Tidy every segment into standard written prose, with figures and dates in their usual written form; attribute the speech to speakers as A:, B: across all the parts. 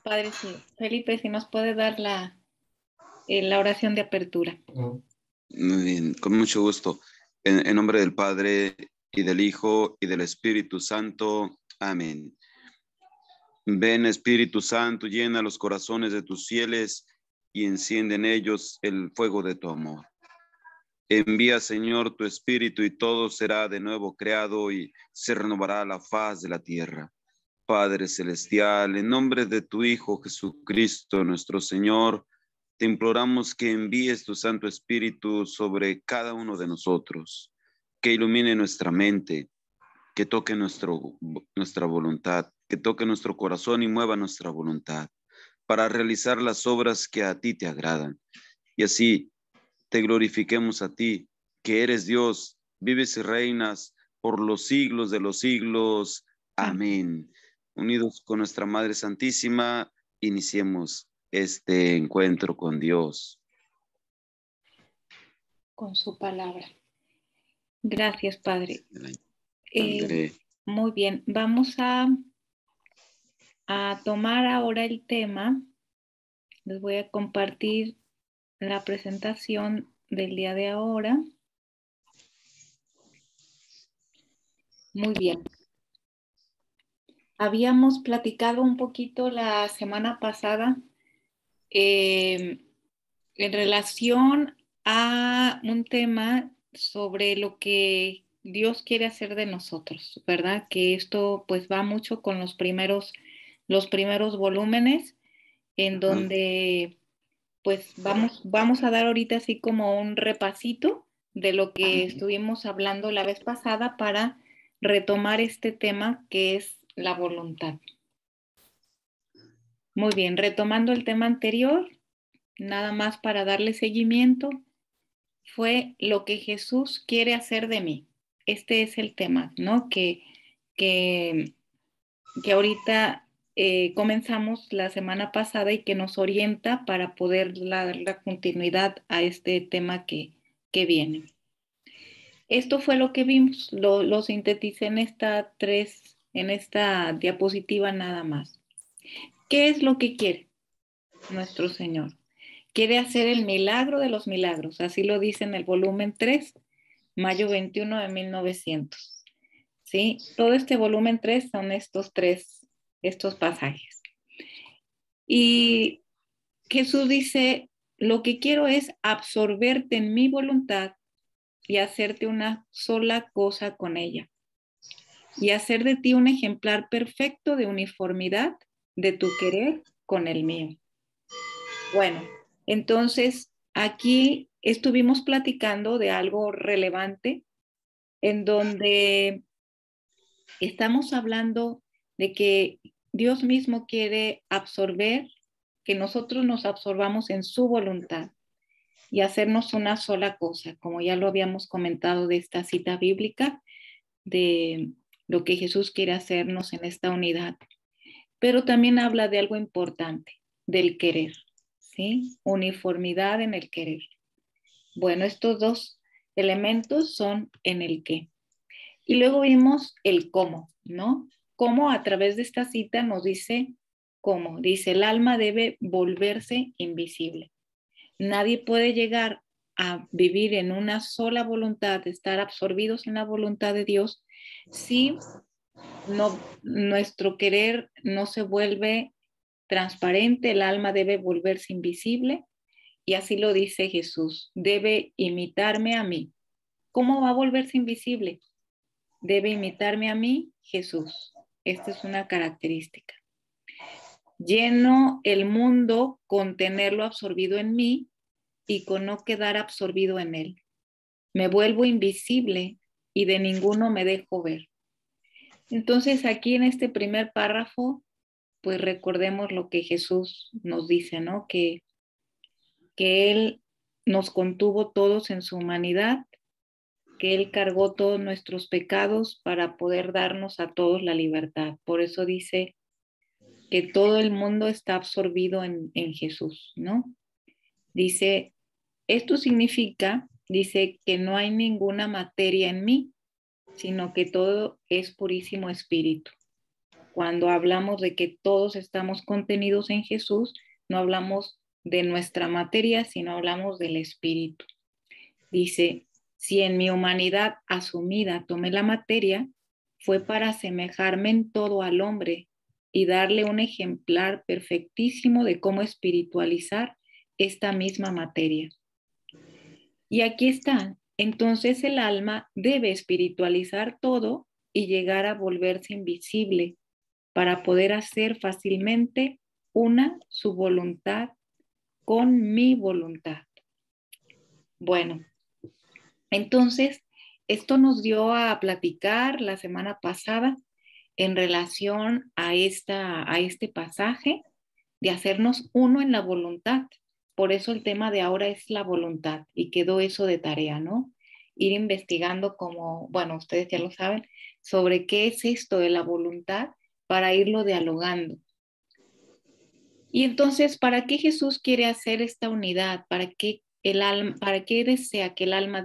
A: Padre, sí. Felipe, si nos puede dar la oración de apertura.
B: Muy bien, con mucho gusto. En nombre del Padre, y del Hijo, y del Espíritu Santo. Amén. Ven, Espíritu Santo, llena los corazones de tus fieles y enciende en ellos el fuego de tu amor. Envía, Señor, tu Espíritu y todo será de nuevo creado y se renovará la faz de la tierra. Padre Celestial, en nombre de tu Hijo Jesucristo, nuestro Señor, te imploramos que envíes tu Santo Espíritu sobre cada uno de nosotros, que ilumine nuestra mente, que toque nuestra voluntad, que toque nuestro corazón y mueva nuestra voluntad, para realizar las obras que a ti te agradan. Y así te glorifiquemos a ti, que eres Dios, vives y reinas por los siglos de los siglos. Amén. Unidos con nuestra Madre Santísima, iniciemos este encuentro con Dios.
A: Con su palabra. Gracias, Padre.
B: André.
A: Muy bien, vamos a tomar ahora el tema. Les voy a compartir la presentación del día de ahora. Muy bien. Habíamos platicado un poquito la semana pasada en relación a un tema sobre lo que Dios quiere hacer de nosotros, ¿verdad? Que esto pues va mucho con los primeros volúmenes en donde pues vamos a dar ahorita así como un repasito de lo que estuvimos hablando la vez pasada para retomar este tema que es la voluntad. Muy bien, retomando el tema anterior, nada más para darle seguimiento, fue lo que Jesús quiere hacer de mí. Este es el tema, ¿no? Que ahorita comenzamos la semana pasada y que nos orienta para poder dar la continuidad a este tema que viene. Esto fue lo que vimos, lo sinteticé en esta diapositiva nada más. ¿Qué es lo que quiere nuestro Señor? Quiere hacer el milagro de los milagros, así lo dice en el volumen 3, mayo 21 de 1900. ¿Sí? Todo este volumen 3 son estos pasajes. Y Jesús dice, lo que quiero es absorberte en mi voluntad y hacerte una sola cosa con ella. Y hacer de ti un ejemplar perfecto de uniformidad de tu querer con el mío. Bueno, entonces aquí estuvimos platicando de algo relevante en donde estamos hablando de que Dios mismo quiere absorber, que nosotros nos absorbamos en su voluntad y hacernos una sola cosa, como ya lo habíamos comentado de esta cita bíblica, de lo que Jesús quiere hacernos en esta unidad. Pero también habla de algo importante, del querer, ¿sí? Uniformidad en el querer. Bueno, estos dos elementos son en el qué. Y luego vimos el cómo, ¿no? Cómo a través de esta cita nos dice cómo. Dice, el alma debe volverse invisible. Nadie puede llegar a vivir en una sola voluntad, estar absorbidos en la voluntad de Dios, si nuestro querer no se vuelve transparente, el alma debe volverse invisible, y así lo dice Jesús, debe imitarme a mí. ¿Cómo va a volverse invisible? Debe imitarme a mí, Jesús. Esta es una característica. Lleno el mundo con tenerlo absorbido en mí y con no quedar absorbido en él. Me vuelvo invisible y de ninguno me dejo ver. Entonces aquí en este primer párrafo, pues recordemos lo que Jesús nos dice, ¿no? Que Él nos contuvo todos en su humanidad, que Él cargó todos nuestros pecados para poder darnos a todos la libertad. Por eso dice que todo el mundo está absorbido en Jesús, ¿no? Dice, esto significa, dice, que no hay ninguna materia en mí, sino que todo es purísimo espíritu. cuando hablamos de que todos estamos contenidos en Jesús, no hablamos de nuestra materia, sino hablamos del espíritu. Dice, si en mi humanidad asumida tomé la materia, fue para asemejarme en todo al hombre y darle un ejemplar perfectísimo de cómo espiritualizar esta misma materia. Y aquí está. Entonces el alma debe espiritualizar todo y llegar a volverse invisible para poder hacer fácilmente una su voluntad con mi voluntad. Bueno, entonces esto nos dio a platicar la semana pasada en relación a este pasaje de hacernos uno en la voluntad. Por eso el tema de ahora es la voluntad y quedó eso de tarea, ¿no? Ir investigando como, bueno, ustedes ya lo saben, sobre qué es esto de la voluntad para irlo dialogando. Y entonces, ¿para qué Jesús quiere hacer esta unidad? ¿Para qué desea que el alma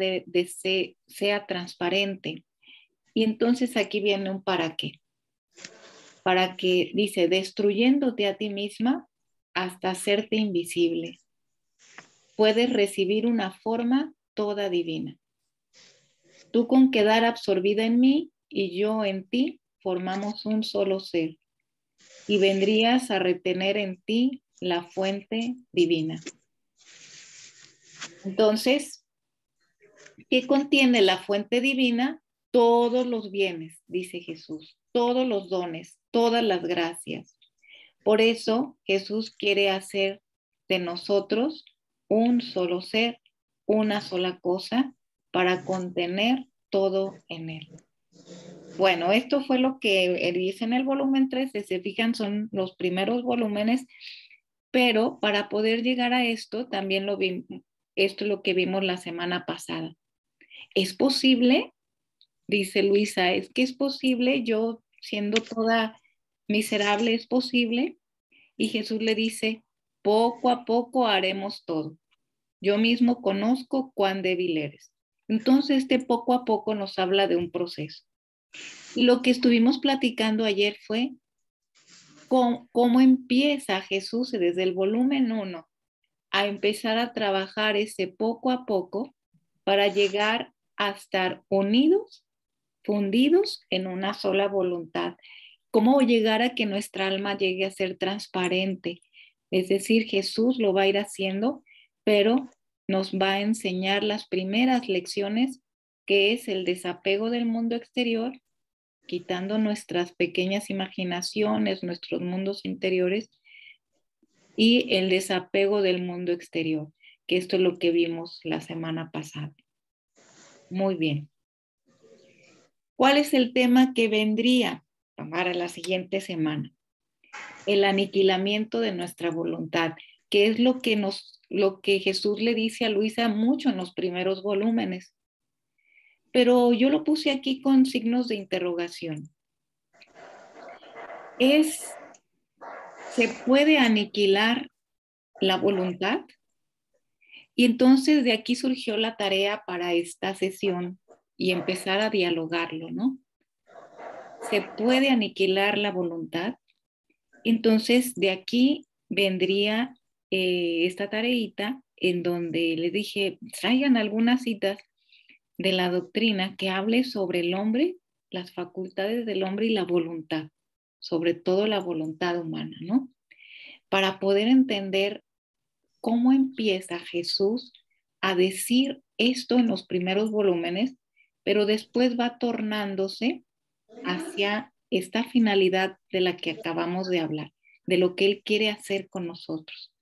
A: sea transparente? Y entonces aquí viene un para qué. Para que, dice, destruyéndote a ti misma hasta hacerte invisible. Puedes recibir una forma toda divina. Tú con quedar absorbida en mí y yo en ti formamos un solo ser y vendrías a retener en ti la fuente divina. Entonces, ¿qué contiene la fuente divina? Todos los bienes, dice Jesús, todos los dones, todas las gracias. Por eso Jesús quiere hacer de nosotros un solo ser, una sola cosa, para contener todo en él. Bueno, esto fue lo que dice en el volumen 3, si se fijan son los primeros volúmenes, pero para poder llegar a esto, también esto es lo que vimos la semana pasada. ¿Es posible? Dice Luisa, ¿es que es posible? Yo siendo toda miserable, ¿es posible? Y Jesús le dice, poco a poco haremos todo. Yo mismo conozco cuán débil eres. Entonces, este poco a poco nos habla de un proceso. Y lo que estuvimos platicando ayer fue cómo empieza Jesús desde el volumen 1 a empezar a trabajar ese poco a poco para llegar a estar unidos, fundidos en una sola voluntad. ¿Cómo llegar a que nuestra alma llegue a ser transparente? Es decir, Jesús lo va a ir haciendo, pero nos va a enseñar las primeras lecciones, que es el desapego del mundo exterior, quitando nuestras pequeñas imaginaciones, nuestros mundos interiores, y el desapego del mundo exterior, que esto es lo que vimos la semana pasada. Muy bien. ¿Cuál es el tema que vendría para la siguiente semana? El aniquilamiento de nuestra voluntad, que es lo que Jesús le dice a Luisa mucho en los primeros volúmenes. Pero yo lo puse aquí con signos de interrogación. ¿Se puede aniquilar la voluntad? Y entonces de aquí surgió la tarea para esta sesión y empezar a dialogarlo, ¿no? ¿Se puede aniquilar la voluntad? Entonces de aquí vendría esta tareita en donde les dije, traigan algunas citas de la doctrina que hable sobre el hombre, las facultades del hombre y la voluntad, sobre todo la voluntad humana, ¿no? Para poder entender cómo empieza Jesús a decir esto en los primeros volúmenes, pero después va tornándose hacia esta finalidad de la que acabamos de hablar, de lo que Él quiere hacer con nosotros.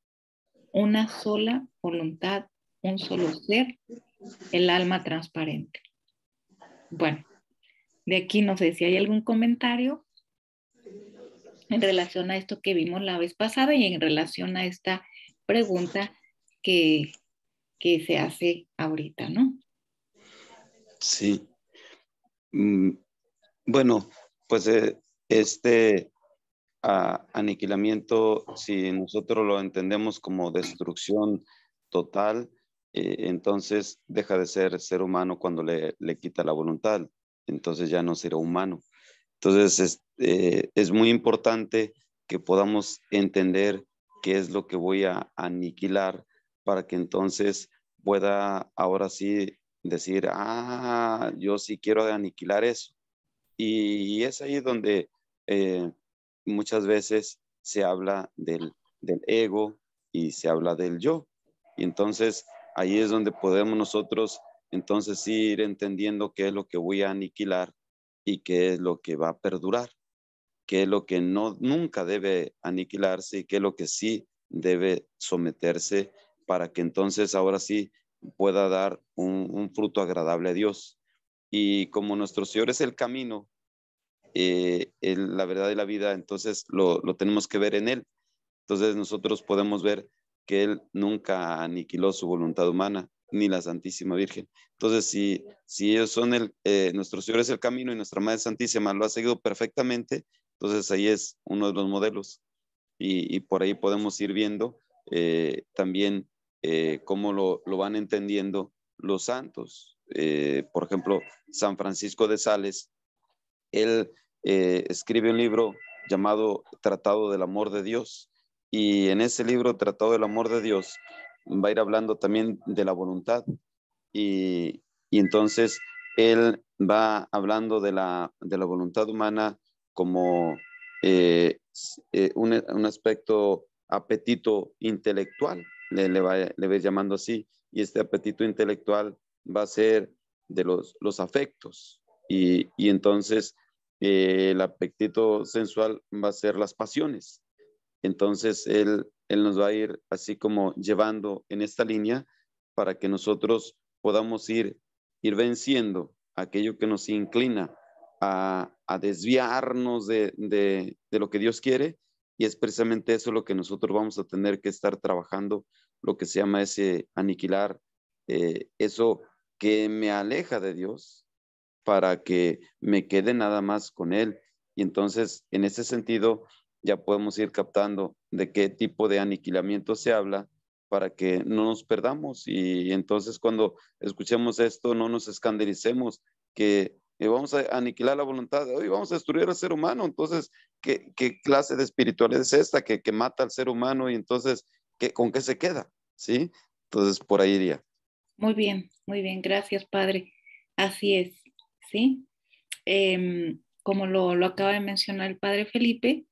A: Una sola voluntad, un solo ser, el alma transparente. Bueno, de aquí no sé si hay algún comentario en relación a esto que vimos la vez pasada y en relación a esta pregunta que se hace ahorita, ¿no?
B: Sí. Bueno, pues aniquilamiento, si nosotros lo entendemos como destrucción total, entonces deja de ser humano cuando le quita la voluntad, entonces ya no será humano. Entonces, es muy importante que podamos entender qué es lo que voy a aniquilar para que entonces pueda ahora sí decir, yo sí quiero aniquilar eso. Y es ahí donde muchas veces se habla del ego y se habla del yo. Y entonces ahí es donde podemos nosotros entonces sí ir entendiendo qué es lo que voy a aniquilar y qué es lo que va a perdurar, qué es lo que no, nunca debe aniquilarse y qué es lo que sí debe someterse para que entonces ahora sí pueda dar un fruto agradable a Dios. Y como nuestro Señor es el camino, la verdad y la vida, entonces lo tenemos que ver en Él. Entonces nosotros podemos ver que Él nunca aniquiló su voluntad humana, ni la Santísima Virgen. Entonces, si ellos son nuestro Señor es el camino y nuestra Madre Santísima lo ha seguido perfectamente, entonces ahí es uno de los modelos. Y por ahí podemos ir viendo también cómo lo van entendiendo los santos. Por ejemplo, San Francisco de Sales, él escribe un libro llamado Tratado del Amor de Dios. Y en ese libro, Tratado del Amor de Dios, va a ir hablando también de la voluntad. Y entonces él va hablando de la voluntad humana como un aspecto apetito intelectual, le va llamando así. Y este apetito intelectual va a ser de los afectos. Y entonces el apetito sensual va a ser las pasiones. Entonces él nos va a ir así como llevando en esta línea para que nosotros podamos ir venciendo aquello que nos inclina a desviarnos de lo que Dios quiere. Y es precisamente eso lo que nosotros vamos a tener que estar trabajando, lo que se llama ese aniquilar, eso que me aleja de Dios para que me quede nada más con Él. Y entonces, en ese sentido, ya podemos ir captando de qué tipo de aniquilamiento se habla para que no nos perdamos. Y entonces, cuando escuchemos esto, no nos escandalicemos que vamos a aniquilar la voluntad, hoy vamos a destruir al ser humano. Entonces, ¿qué clase de espiritualidad es esta que mata al ser humano? Y entonces, ¿con qué se queda? ¿Sí? Entonces, por ahí iría.
A: Muy bien, gracias, Padre. Así es, ¿sí? Como lo acaba de mencionar el Padre Felipe,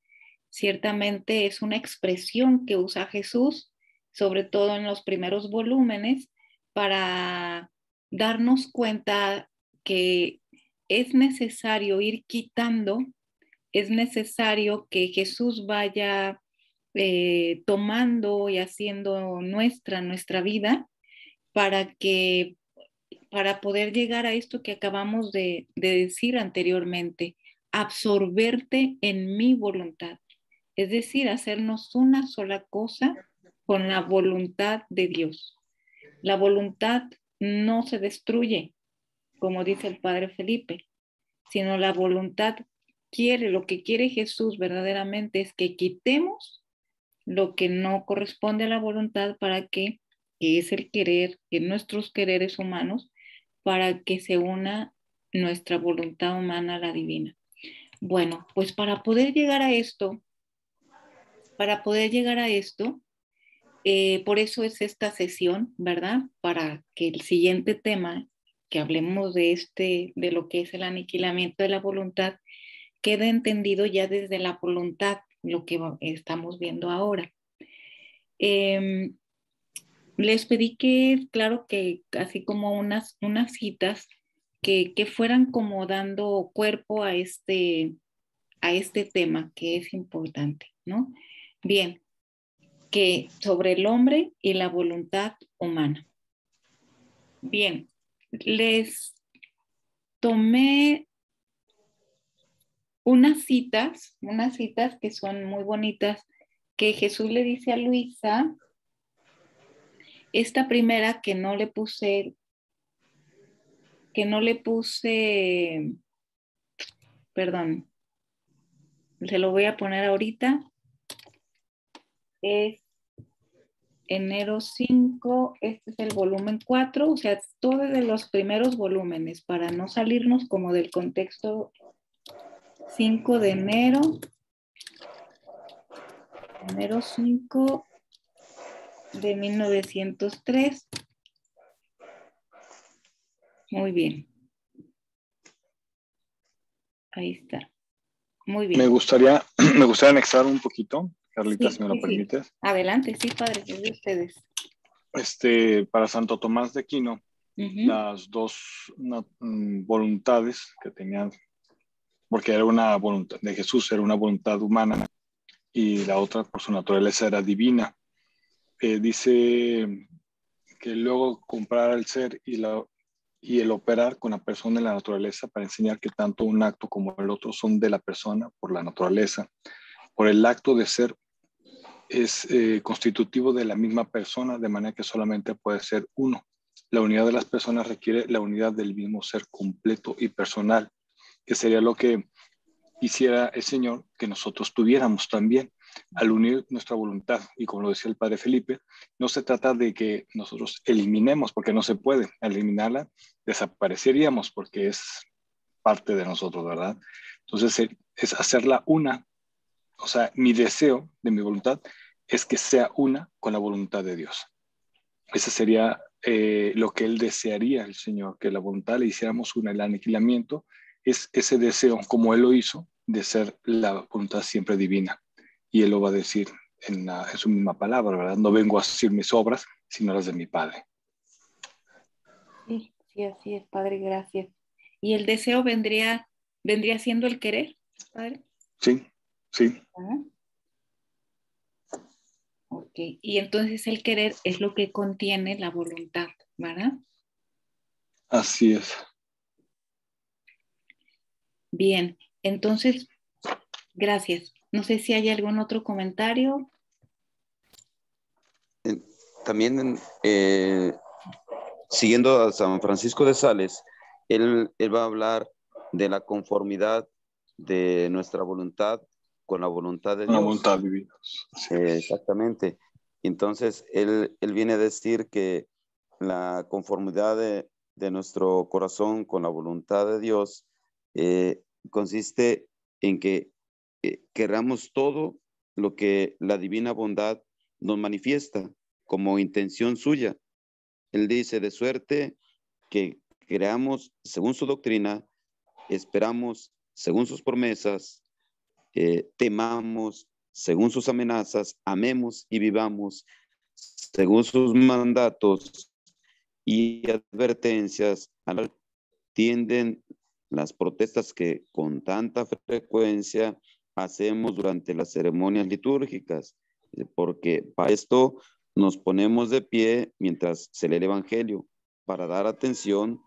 A: ciertamente es una expresión que usa Jesús, sobre todo en los primeros volúmenes, para darnos cuenta que es necesario ir quitando, es necesario que Jesús vaya tomando y haciendo nuestra vida para que para poder llegar a esto que acabamos de decir anteriormente, absorberte en mi voluntad, es decir, hacernos una sola cosa con la voluntad de Dios. La voluntad no se destruye, como dice el Padre Felipe, sino la voluntad quiere, lo que quiere Jesús verdaderamente es que quitemos lo que no corresponde a la voluntad para que es el querer, que nuestros quereres humanos, para que se una nuestra voluntad humana a la divina. Bueno, pues para poder llegar a esto, por eso es esta sesión, ¿verdad? Para que el siguiente tema, que hablemos de lo que es el aniquilamiento de la voluntad, quede entendido ya desde la voluntad, lo que estamos viendo ahora. Les pedí que, claro que así como unas citas que fueran como dando cuerpo a este tema que es importante, ¿no? Bien, que sobre el hombre y la voluntad humana. Bien, les tomé unas citas que son muy bonitas, que Jesús le dice a Luisa, esta primera perdón, se lo voy a poner ahorita, es enero 5, este es el volumen 4, o sea, todo de los primeros volúmenes, para no salirnos como del contexto 5 de enero. Enero 5 de 1903. Muy bien. Ahí está. Muy
C: Me
A: bien.
C: gustaría anexar un poquito, Carlita,
A: Sí,
C: si me lo
A: sí, sí.
C: permites.
A: Adelante, sí, padre, es de ustedes.
C: Para Santo Tomás de Aquino, las dos voluntades que tenían, porque era una voluntad de Jesús, era una voluntad humana y la otra por su naturaleza era divina. Dice que luego comprar el ser y el operar con la persona en la naturaleza para enseñar que tanto un acto como el otro son de la persona por la naturaleza. Por el acto de ser es constitutivo de la misma persona, de manera que solamente puede ser uno. La unidad de las personas requiere la unidad del mismo ser completo y personal, que sería lo que quisiera el Señor que nosotros tuviéramos también. Al unir nuestra voluntad, y como lo decía el Padre Felipe, no se trata de que nosotros eliminemos, porque no se puede. Al eliminarla, desapareceríamos, porque es parte de nosotros, ¿verdad? Entonces, es hacerla una. O sea, mi deseo de mi voluntad es que sea una con la voluntad de Dios. Ese sería lo que Él desearía, el Señor, que la voluntad le hiciéramos una. El aniquilamiento es ese deseo, como Él lo hizo, de ser la voluntad siempre divina. Y Él lo va a decir en su misma palabra, ¿verdad? No vengo a decir mis obras, sino las de mi Padre.
A: Sí, sí, así es, padre, gracias. ¿Y el deseo vendría siendo el querer, padre?
C: Sí, sí.
A: ¿Ah? Ok, y entonces el querer es lo que contiene la voluntad, ¿verdad?
C: Así es.
A: Bien, entonces, gracias. No sé si hay algún otro comentario.
B: También siguiendo a San Francisco de Sales, él va a hablar de la conformidad de nuestra voluntad con la voluntad de
C: Una
B: Dios.
C: voluntad divina.
B: Exactamente. Entonces, él viene a decir que la conformidad de nuestro corazón con la voluntad de Dios consiste en que queramos todo lo que la divina bondad nos manifiesta como intención suya. Él dice, de suerte que creamos según su doctrina, esperamos según sus promesas, temamos según sus amenazas, amemos y vivamos según sus mandatos y advertencias, tienden las protestas que con tanta frecuencia hacemos durante las ceremonias litúrgicas, porque para esto nos ponemos de pie mientras se lee el Evangelio, para dar atención,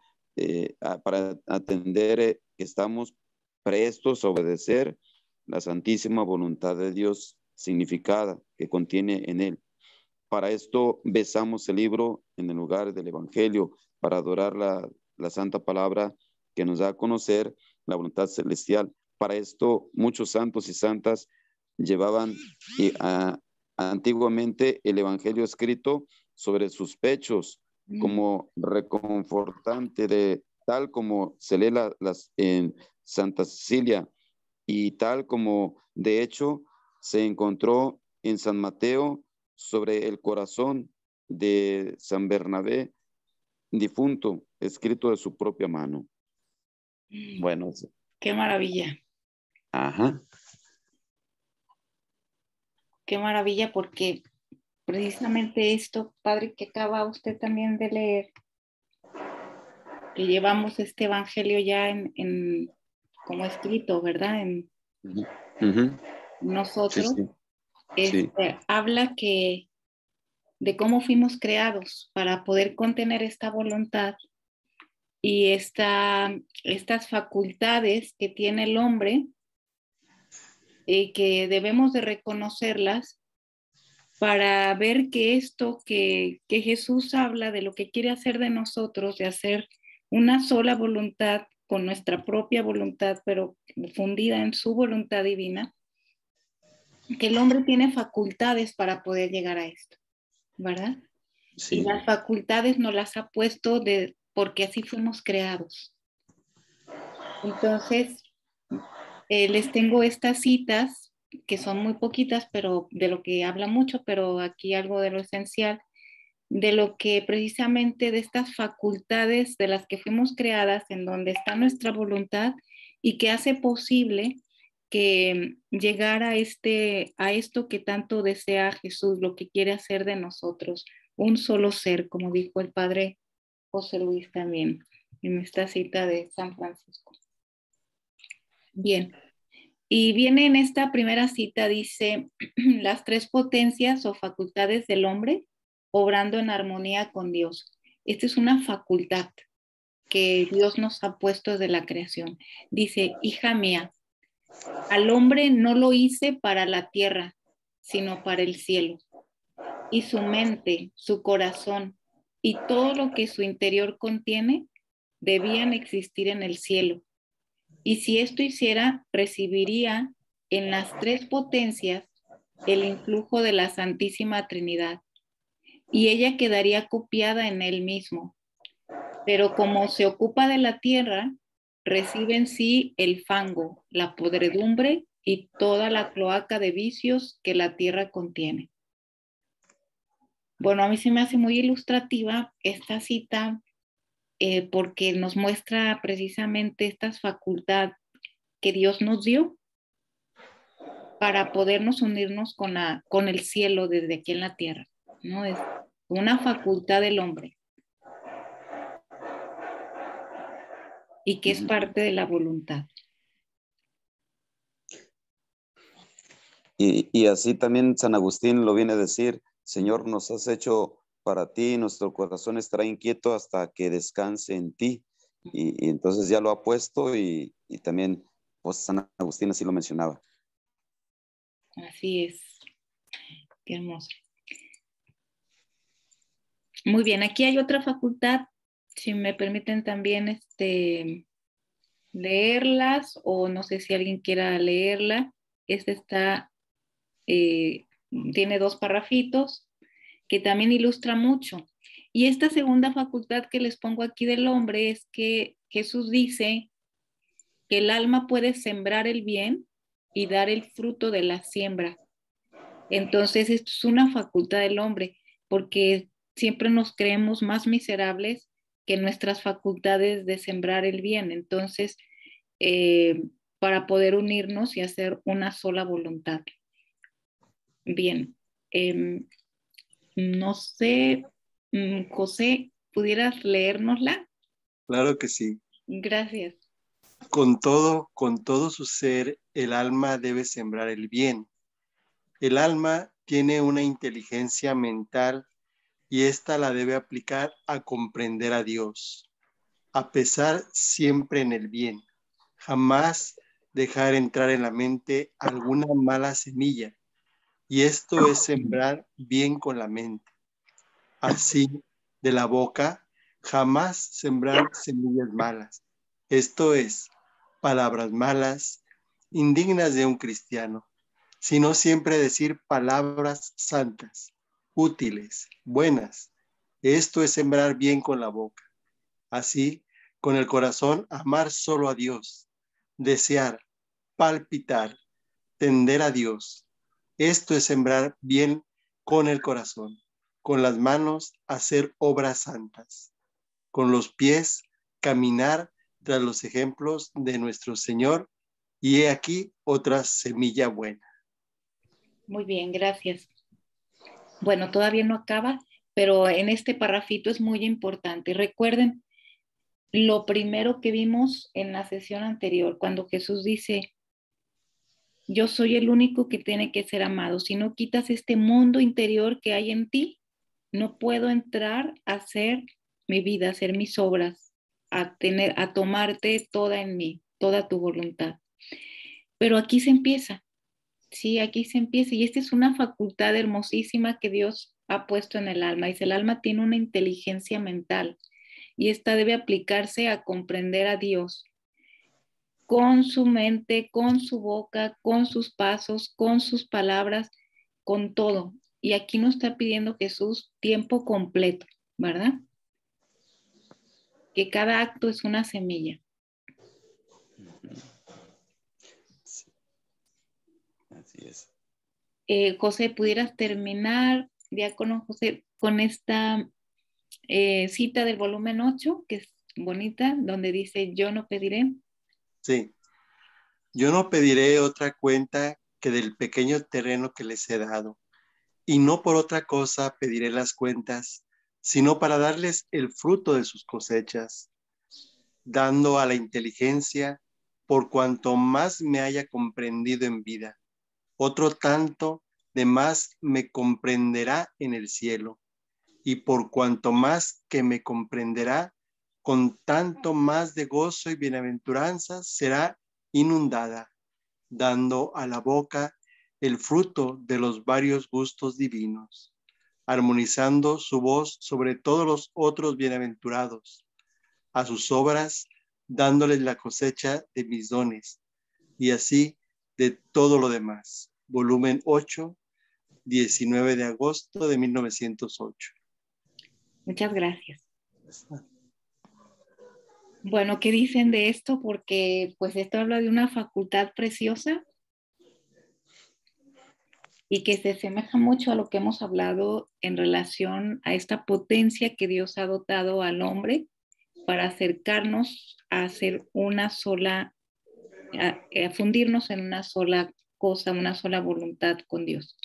B: para atender que estamos prestos a obedecer la santísima voluntad de Dios significada que contiene en él. Para esto besamos el libro en el lugar del Evangelio, para adorar la santa palabra que nos da a conocer la voluntad celestial. Para esto muchos santos y santas llevaban antiguamente el Evangelio escrito sobre sus pechos como reconfortante de tal como se lee en Santa Cecilia y tal como de hecho se encontró en San Mateo sobre el corazón de San Bernabé difunto, escrito de su propia mano. Bueno.
A: Qué maravilla.
B: Ajá.
A: Qué maravilla, porque precisamente esto, padre, que acaba usted también de leer, que llevamos este evangelio ya como escrito, ¿verdad? En nosotros,
B: Sí, sí.
A: habla de cómo fuimos creados para poder contener esta voluntad y estas facultades que tiene el hombre y que debemos de reconocerlas para ver que esto que Jesús habla de lo que quiere hacer de nosotros, de hacer una sola voluntad con nuestra propia voluntad, pero fundida en su voluntad divina, que el hombre tiene facultades para poder llegar a esto, ¿verdad?
B: Sí.
A: Y las facultades nos las ha puesto porque así fuimos creados. Entonces, les tengo estas citas que son muy poquitas, pero de lo que habla mucho, pero aquí algo de lo esencial, de lo que precisamente de estas facultades de las que fuimos creadas, en donde está nuestra voluntad y que hace posible que llegar a esto que tanto desea Jesús, lo que quiere hacer de nosotros, un solo ser, como dijo el padre José Luis también en esta cita de San Francisco. Bien, y viene en esta primera cita, dice, las tres potencias o facultades del hombre obrando en armonía con Dios. Esta es una facultad que Dios nos ha puesto desde la creación. Dice, hija mía, al hombre no lo hice para la tierra, sino para el cielo. Y su mente, su corazón y todo lo que su interior contiene debían existir en el cielo. Y si esto hiciera, recibiría en las tres potencias el influjo de la Santísima Trinidad, y ella quedaría copiada en él mismo. Pero como se ocupa de la tierra, recibe en sí el fango, la podredumbre y toda la cloaca de vicios que la tierra contiene. Bueno, a mí se me hace muy ilustrativa esta cita porque nos muestra precisamente estas facultades que Dios nos dio para podernos unirnos con el cielo desde aquí en la tierra, ¿no? Es una facultad del hombre y que es parte de la voluntad.
B: Y así también San Agustín lo viene a decir, Señor, nos has hecho para ti, nuestro corazón estará inquieto hasta que descanse en ti. Y entonces ya lo ha puesto y también pues San Agustín así lo mencionaba.
A: Así es, qué hermoso. Muy bien, aquí hay otra facultad, si me permiten también leerlas, o no sé si alguien quiera leerla. Esta tiene 2 parrafitos que también ilustra mucho. Y esta segunda facultad que les pongo aquí del hombre es que Jesús dice que el alma puede sembrar el bien y dar el fruto de la siembra. Entonces, esto es una facultad del hombre, porque siempre nos creemos más miserables que nuestras facultades de sembrar el bien. Entonces, para poder unirnos y hacer una sola voluntad. Bien, no sé, José, ¿pudieras leérnosla?
D: Claro que sí.
A: Gracias.
D: Con todo su ser, el alma debe sembrar el bien. El alma tiene una inteligencia mental y ésta la debe aplicar a comprender a Dios, a pensar siempre en el bien, jamás dejar entrar en la mente alguna mala semilla, y esto es sembrar bien con la mente. Así, de la boca, jamás sembrar semillas malas, esto es, palabras malas, indignas de un cristiano, sino siempre decir palabras santas, útiles, buenas. Esto es sembrar bien con la boca. Así, con el corazón, amar solo a Dios, desear, palpitar, tender a Dios. Esto es sembrar bien con el corazón, con las manos hacer obras santas, con los pies caminar tras los ejemplos de nuestro Señor. Y he aquí otra semilla buena.
A: Muy bien, gracias. Bueno, todavía no acaba, pero en este parrafito es muy importante. Recuerden lo primero que vimos en la sesión anterior, cuando Jesús dice, yo soy el único que tiene que ser amado. Si no quitas este mundo interior que hay en ti, no puedo entrar a hacer mi vida, a hacer mis obras, a tomarte toda en mí, toda tu voluntad. Pero aquí se empieza, sí, aquí se empieza. Y esta es una facultad hermosísima que Dios ha puesto en el alma. Dice, el alma tiene una inteligencia mental y esta debe aplicarse a comprender a Dios con su mente, con su boca, con sus pasos, con sus palabras, con todo. Y aquí nos está pidiendo Jesús tiempo completo, ¿verdad? Que cada acto es una semilla.
B: Así es.
A: José, ¿pudieras terminar, diácono José, con esta cita del volumen 8, que es bonita, donde dice, yo no pediré?
D: Sí. Yo no pediré otra cuenta que del pequeño terreno que les he dado, y no por otra cosa pediré las cuentas, sino para darles el fruto de sus cosechas, dando a la inteligencia por cuanto más me haya comprendido en vida. Otro tanto de más me comprenderá en el cielo, y por cuanto más que me comprenderá, con tanto más de gozo y bienaventuranza será inundada, dando a la boca el fruto de los varios gustos divinos, armonizando su voz sobre todos los otros bienaventurados, a sus obras dándoles la cosecha de mis dones, y así de todo lo demás. Volumen 8, 19 de agosto de 1908.
A: Muchas gracias. Bueno, ¿qué dicen de esto? Porque pues esto habla de una facultad preciosa y que se asemeja mucho a lo que hemos hablado en relación a esta potencia que Dios ha dotado al hombre para acercarnos a hacer una sola, a fundirnos en una sola cosa, una sola voluntad con Dios.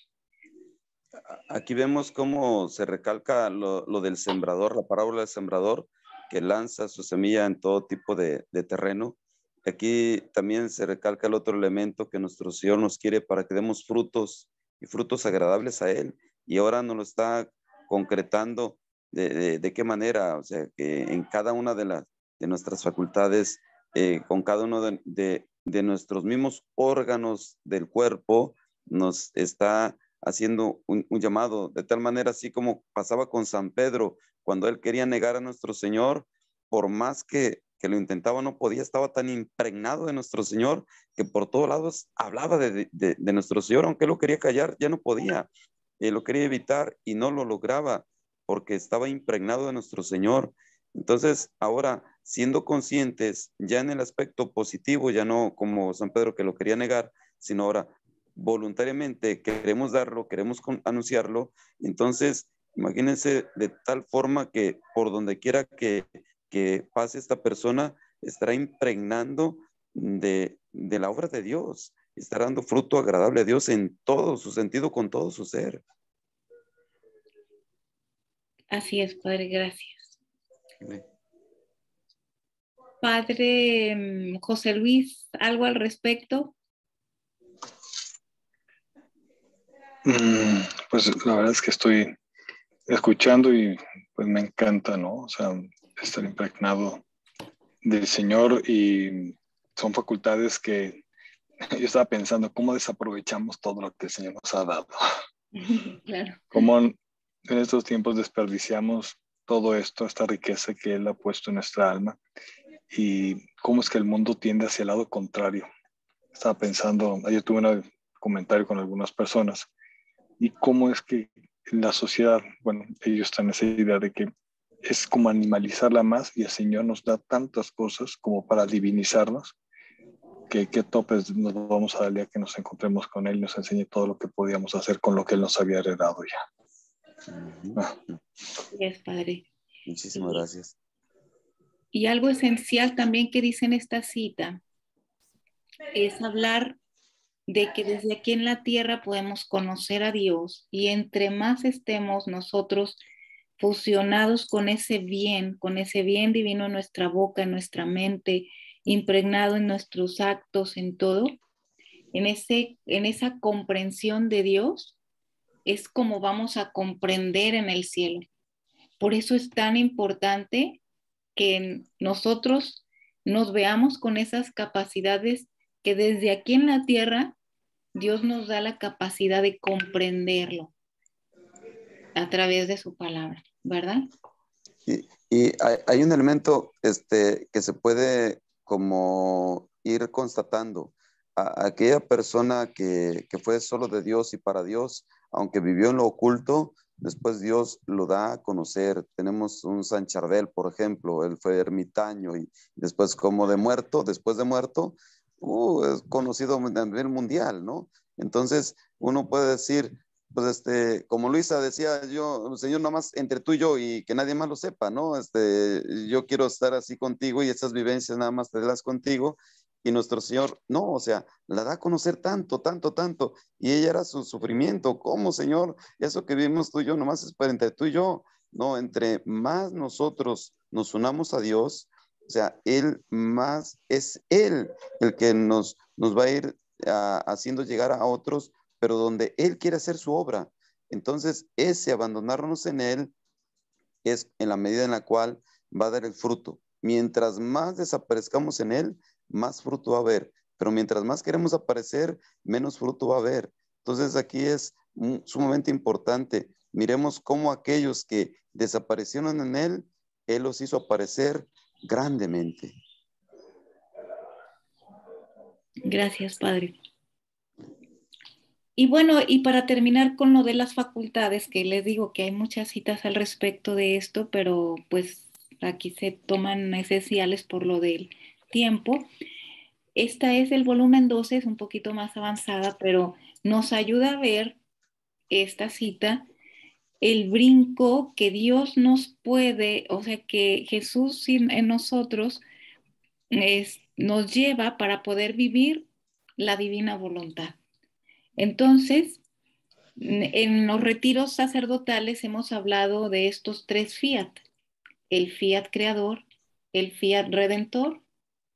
B: Aquí vemos cómo se recalca lo del sembrador, la parábola del sembrador, que lanza su semilla en todo tipo de terreno. Aquí también se recalca el otro elemento que nuestro Señor nos quiere para que demos frutos y frutos agradables a Él. Y ahora nos lo está concretando de qué manera, o sea, que en cada una de nuestras facultades, con cada uno de nuestros mismos órganos del cuerpo, nos está haciendo un llamado, de tal manera así como pasaba con San Pedro, cuando él quería negar a nuestro Señor, por más que lo intentaba, no podía, estaba tan impregnado de nuestro Señor, que por todos lados hablaba de nuestro Señor, aunque él lo quería callar, ya no podía, lo quería evitar y no lo lograba, porque estaba impregnado de nuestro Señor. Entonces, ahora, siendo conscientes, ya en el aspecto positivo, ya no como San Pedro que lo quería negar, sino ahora voluntariamente queremos darlo, queremos anunciarlo, entonces imagínense de tal forma que por donde quiera que pase esta persona, estará impregnando de la obra de Dios, estará dando fruto agradable a Dios en todo su sentido, con todo su ser.
A: Así es, Padre, gracias.
B: Sí.
A: Padre José Luis, ¿algo al respecto?
C: Pues la verdad es que estoy escuchando y pues me encanta, ¿no? O sea, estar impregnado del Señor, y son facultades que yo estaba pensando cómo desaprovechamos todo lo que el Señor nos ha dado.
A: Claro.
C: Cómo en estos tiempos desperdiciamos todo esto, esta riqueza que Él ha puesto en nuestra alma, y cómo es que el mundo tiende hacia el lado contrario. Estaba pensando, ayer tuve un comentario con algunas personas, y cómo es que la sociedad, bueno, ellos están en esa idea de que es como animalizarla más, y el Señor nos da tantas cosas como para divinizarnos, que qué topes nos vamos a dar el día que nos encontremos con Él y nos enseñe todo lo que podíamos hacer con lo que Él nos había heredado ya.
A: Yes, Padre.
B: Muchísimas gracias.
A: Y algo esencial también que dice en esta cita es hablar de que desde aquí en la tierra podemos conocer a Dios, y entre más estemos nosotros fusionados con ese bien divino en nuestra boca, en nuestra mente, impregnado en nuestros actos, en todo, en esa comprensión de Dios, es como vamos a comprender en el cielo. Por eso es tan importante que nosotros nos veamos con esas capacidades que desde aquí en la tierra Dios nos da la capacidad de comprenderlo a través de su palabra, ¿verdad?
B: Y hay un elemento que se puede como ir constatando. Aquella persona que fue solo de Dios y para Dios, aunque vivió en lo oculto, después Dios lo da a conocer. Tenemos un San Charbel, por ejemplo, él fue ermitaño y después después de muerto, es conocido a nivel mundial, ¿no? Entonces, uno puede decir, pues como Luisa decía, yo, Señor, nomás entre tú y yo y que nadie más lo sepa, ¿no? Yo quiero estar así contigo y esas vivencias nada más te las contigo. Y nuestro Señor, no, o sea, la da a conocer tanto, tanto, tanto. Y ella era su sufrimiento. ¿Cómo, Señor? Eso que vivimos tú y yo, nomás es para entre tú y yo. No, entre más nosotros nos unamos a Dios, o sea, es Él el que nos va a ir haciendo llegar a otros, pero donde Él quiere hacer su obra. Entonces, ese abandonarnos en Él es en la medida en la cual va a dar el fruto. Mientras más desaparezcamos en Él, más fruto va a haber. Pero mientras más queremos aparecer, menos fruto va a haber. Entonces, aquí es sumamente importante. Miremos cómo aquellos que desaparecieron en Él, Él los hizo aparecer grandemente.
A: Gracias, Padre. Y bueno, y para terminar con lo de las facultades, que les digo que hay muchas citas al respecto de esto, pero pues aquí se toman esenciales por lo del tiempo. Esta es el volumen 12, es un poquito más avanzada, pero nos ayuda a ver esta cita, el brinco que Dios nos puede, o sea, que Jesús en nosotros nos lleva para poder vivir la divina voluntad. Entonces, en los retiros sacerdotales hemos hablado de estos tres fiat, el fiat creador, el fiat redentor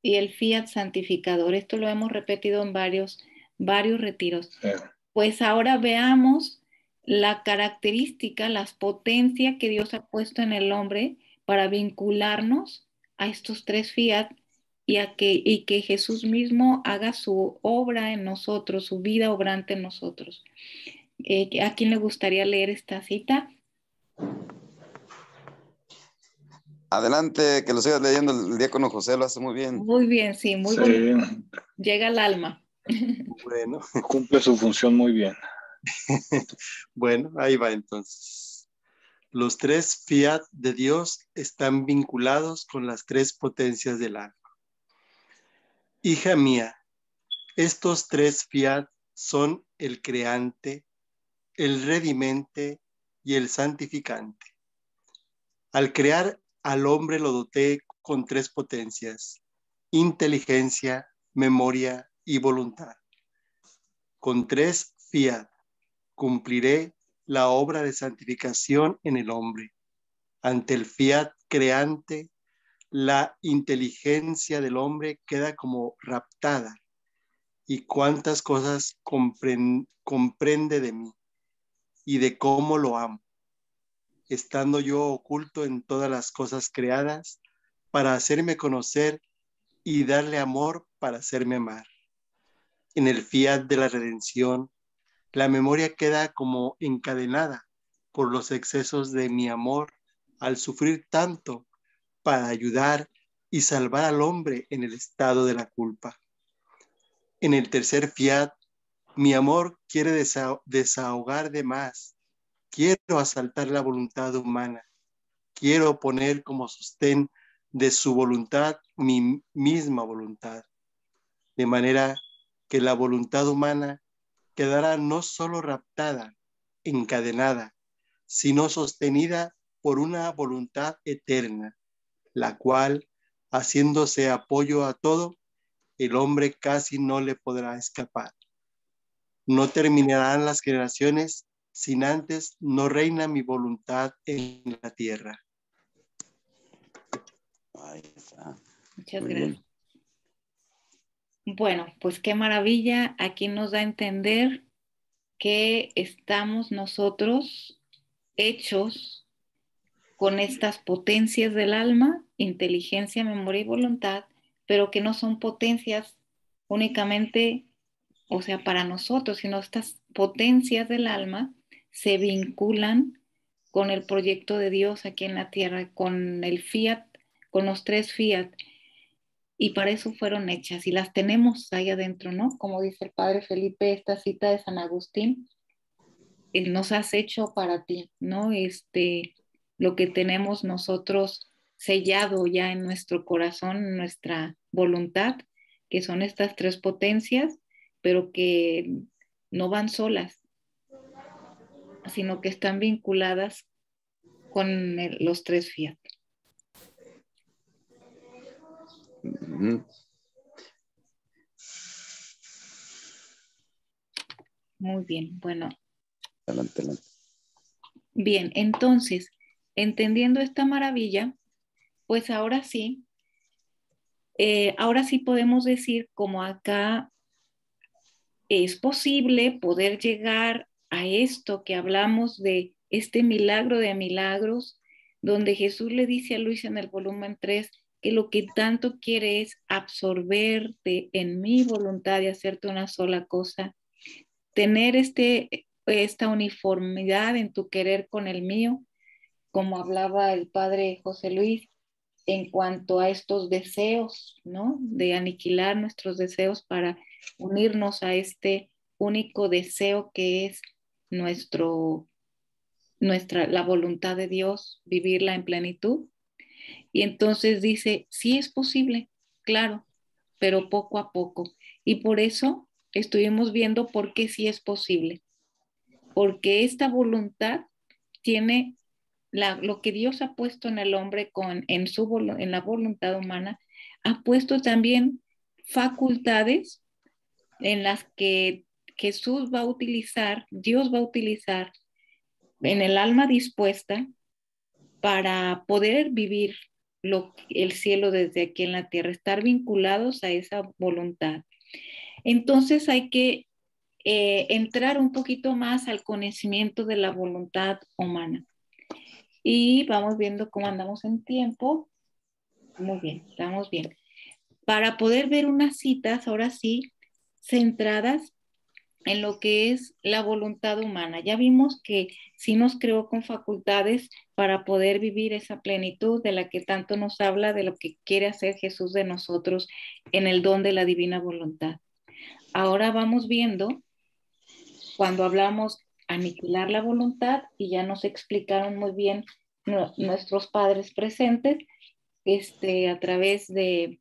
A: y el fiat santificador. Esto lo hemos repetido en varios retiros.
C: Sí.
A: Pues ahora veamos la característica, las potencias que Dios ha puesto en el hombre para vincularnos a estos tres fiat y que Jesús mismo haga su obra en nosotros, su vida obrante en nosotros. ¿A quién le gustaría leer esta cita?
B: Adelante, que lo sigas leyendo, el diácono José lo hace muy bien.
A: Muy bien, sí, muy
C: Sí,
A: bonito. Llega al alma.
D: Bueno,
C: cumple su función muy bien.
D: bueno, ahí va entonces. Los tres fiat de Dios están vinculados con las tres potencias del alma. Hija mía, estos tres fiat son el creante, el redimente y el santificante. Al crear al hombre lo doté con tres potencias: inteligencia, memoria y voluntad. Con tres fiat cumpliré la obra de santificación en el hombre. Ante el fiat creante, la inteligencia del hombre queda como raptada. Y cuántas cosas comprende de mí y de cómo lo amo, estando yo oculto en todas las cosas creadas, para hacerme conocer y darle amor para hacerme amar. En el fiat de la redención, la memoria queda como encadenada por los excesos de mi amor al sufrir tanto para ayudar y salvar al hombre en el estado de la culpa. En el tercer fiat, mi amor quiere desahogar de más. Quiero asaltar la voluntad humana. Quiero poner como sostén de su voluntad mi misma voluntad. De manera que la voluntad humana quedará no solo raptada, encadenada, sino sostenida por una voluntad eterna, la cual, haciéndose apoyo a todo, el hombre casi no le podrá escapar. No terminarán las generaciones sin antes no reina mi voluntad en la tierra.
B: Ahí está.
A: Muchas
B: Muy
A: gracias.
B: bien.
A: Bueno, pues qué maravilla. Aquí nos da a entender que estamos nosotros hechos con estas potencias del alma, inteligencia, memoria y voluntad, pero que no son potencias únicamente, o sea, para nosotros, sino estas potencias del alma se vinculan con el proyecto de Dios aquí en la tierra, con el fiat, con los tres fiat, y para eso fueron hechas y las tenemos ahí adentro, ¿no? Como dice el padre Felipe, esta cita de San Agustín, nos has hecho para ti, ¿no? Lo que tenemos nosotros sellado ya en nuestro corazón, en nuestra voluntad, que son estas tres potencias, pero que no van solas, sino que están vinculadas con los tres fiat. Muy bien, bueno.
B: Adelante.
A: Bien, entonces, entendiendo esta maravilla, pues ahora sí podemos decir como acá es posible poder llegar a esto que hablamos de este milagro de milagros, donde Jesús le dice a Luis en el volumen 3 que lo que tanto quiere es absorberte en mi voluntad y hacerte una sola cosa, tener esta uniformidad en tu querer con el mío, como hablaba el padre José Luis, en cuanto a estos deseos, ¿no? De aniquilar nuestros deseos para unirnos a este único deseo que es la voluntad de Dios, vivirla en plenitud. Y entonces dice, sí es posible, claro, pero poco a poco. Y por eso estuvimos viendo por qué sí es posible. Porque esta voluntad tiene lo que Dios ha puesto en el hombre en la voluntad humana, ha puesto también facultades en las que Jesús va a utilizar, Dios va a utilizar en el alma dispuesta para poder vivir el cielo desde aquí en la tierra, estar vinculados a esa voluntad. Entonces hay que entrar un poquito más al conocimiento de la voluntad humana. Y vamos viendo cómo andamos en tiempo. Muy bien, estamos bien. Para poder ver unas citas, ahora sí, centradas en lo que es la voluntad humana. Ya vimos que sí nos creó con facultades para poder vivir esa plenitud de la que tanto nos habla, de lo que quiere hacer Jesús de nosotros en el don de la divina voluntad. Ahora vamos viendo, cuando hablamos aniquilar la voluntad, y ya nos explicaron muy bien nuestros padres presentes, a través de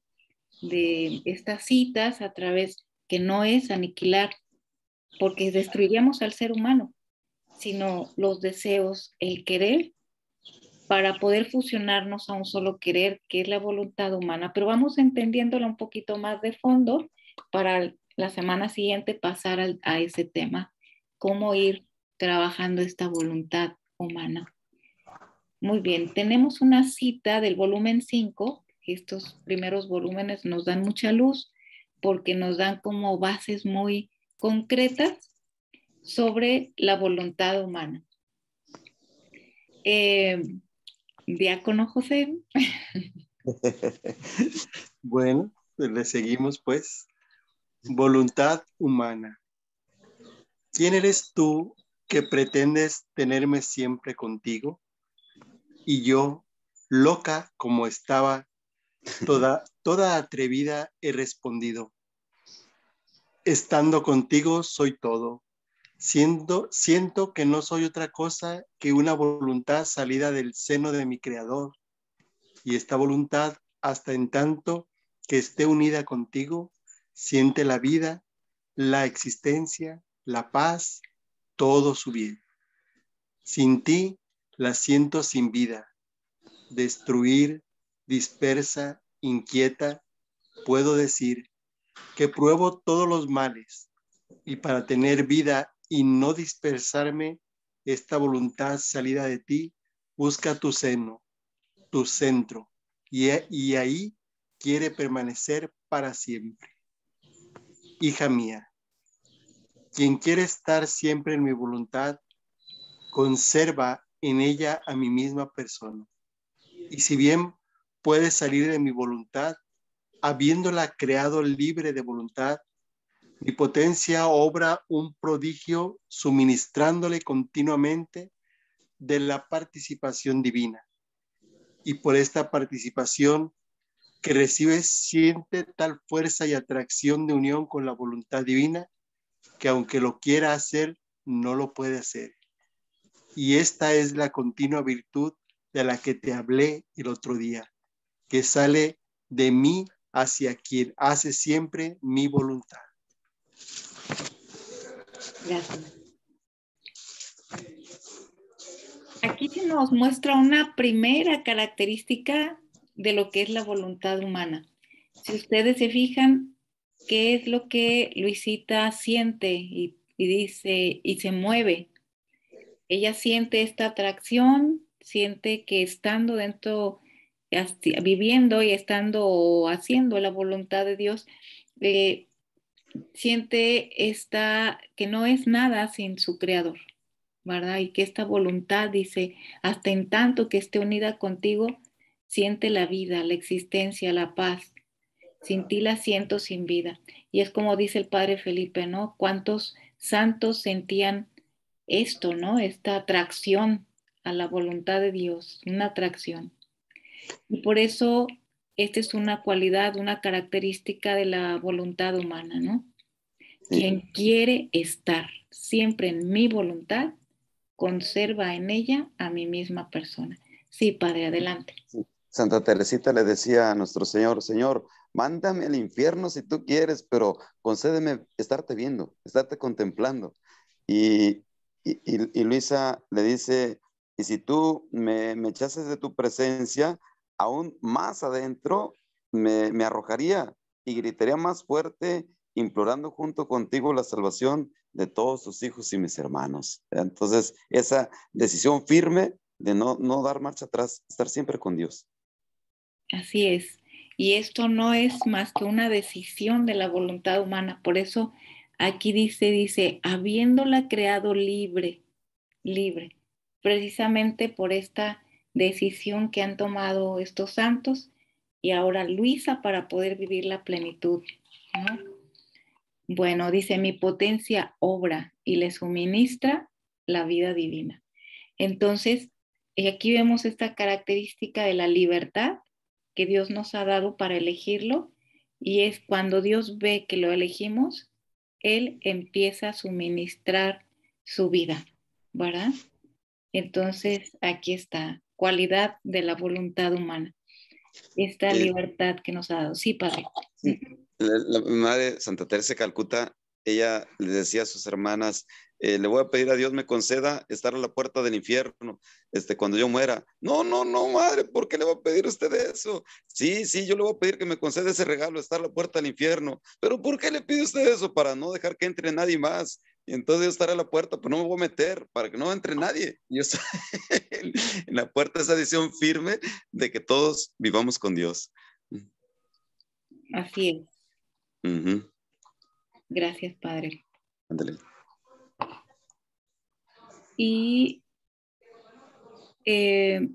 A: estas citas, a través que no es aniquilar, porque destruiríamos al ser humano, sino los deseos, el querer, para poder fusionarnos a un solo querer, que es la voluntad humana. Pero vamos entendiéndola un poquito más de fondo para la semana siguiente pasar a ese tema, cómo ir trabajando esta voluntad humana. Muy bien, tenemos una cita del volumen 5. Estos primeros volúmenes nos dan mucha luz porque nos dan como bases muy concretas sobre la voluntad humana. Diácono José.
D: Bueno, le seguimos pues. Voluntad humana. ¿Quién eres tú que pretendes tenerme siempre contigo? Y yo, loca como estaba, toda atrevida, he respondido. Estando contigo soy todo. Siento que no soy otra cosa que una voluntad salida del seno de mi Creador. Y esta voluntad, hasta en tanto que esté unida contigo, siente la vida, la existencia, la paz, todo su bien. Sin ti la siento sin vida, destruir, dispersa, inquieta. Puedo decir que pruebo todos los males, y para tener vida y no dispersarme, esta voluntad salida de ti busca tu seno, tu centro, y ahí quiere permanecer para siempre. Hija mía, quien quiere estar siempre en mi voluntad, conserva en ella a mi misma persona. Y si bien puede salir de mi voluntad, habiéndola creado libre de voluntad, mi potencia obra un prodigio suministrándole continuamente de la participación divina. Y por esta participación que recibe, siente tal fuerza y atracción de unión con la voluntad divina que aunque lo quiera hacer, no lo puede hacer. Y esta es la continua virtud de la que te hablé el otro día, que sale de mí hacia quien hace siempre mi voluntad.
A: Gracias. Aquí se nos muestra una primera característica de lo que es la voluntad humana. Si ustedes se fijan, ¿qué es lo que Luisita siente y dice y se mueve? Ella siente esta atracción, siente que estando dentro, viviendo y estando haciendo la voluntad de Dios, siente que no es nada sin su creador, ¿verdad? Y que esta voluntad, dice, hasta en tanto que esté unida contigo, siente la vida, la existencia, la paz. Sin ti la siento sin vida. Y es como dice el padre Felipe, ¿no? ¿Cuántos santos sentían esto, ¿no? Esta atracción a la voluntad de Dios, una atracción. Y por eso esta es una cualidad, una característica de la voluntad humana, ¿no?
B: Sí.
A: Quien quiere estar siempre en mi voluntad, conserva en ella a mi misma persona. Sí, Padre, adelante.
B: Sí. Santa Teresita le decía a nuestro Señor, Señor, mándame al infierno si tú quieres, pero concédeme estarte viendo, estarte contemplando. Y Luisa le dice, y si tú me echases de tu presencia, aún más adentro me arrojaría y gritaría más fuerte, implorando junto contigo la salvación de todos tus hijos y mis hermanos. Entonces, esa decisión firme de no dar marcha atrás, estar siempre con Dios.
A: Así es. Y esto no es más que una decisión de la voluntad humana. Por eso aquí dice, habiéndola creado libre, precisamente por esta decisión que han tomado estos santos y ahora Luisa para poder vivir la plenitud, ¿no? Bueno, dice, mi potencia obra y le suministra la vida divina. Entonces, aquí vemos esta característica de la libertad que Dios nos ha dado para elegirlo, y es cuando Dios ve que lo elegimos, Él empieza a suministrar su vida, ¿verdad? Entonces, aquí está, cualidad de la voluntad humana, esta libertad que nos ha dado. Sí, Padre.
B: Sí. La madre Santa Teresa de Calcuta, ella le decía a sus hermanas, le voy a pedir a Dios me conceda estar a la puerta del infierno cuando yo muera. No, madre, ¿por qué le va a pedir usted eso? Sí, yo le voy a pedir que me conceda ese regalo, estar a la puerta del infierno. Pero ¿por qué le pide usted eso? Para no dejar que entre nadie más. Y entonces yo estaré a la puerta, pues no me voy a meter para que no entre nadie. Yo estoy en la puerta, esa decisión firme de que todos vivamos con Dios.
A: Así es.
B: Uh-huh.
A: Gracias, Padre.
B: Ándale.
A: Y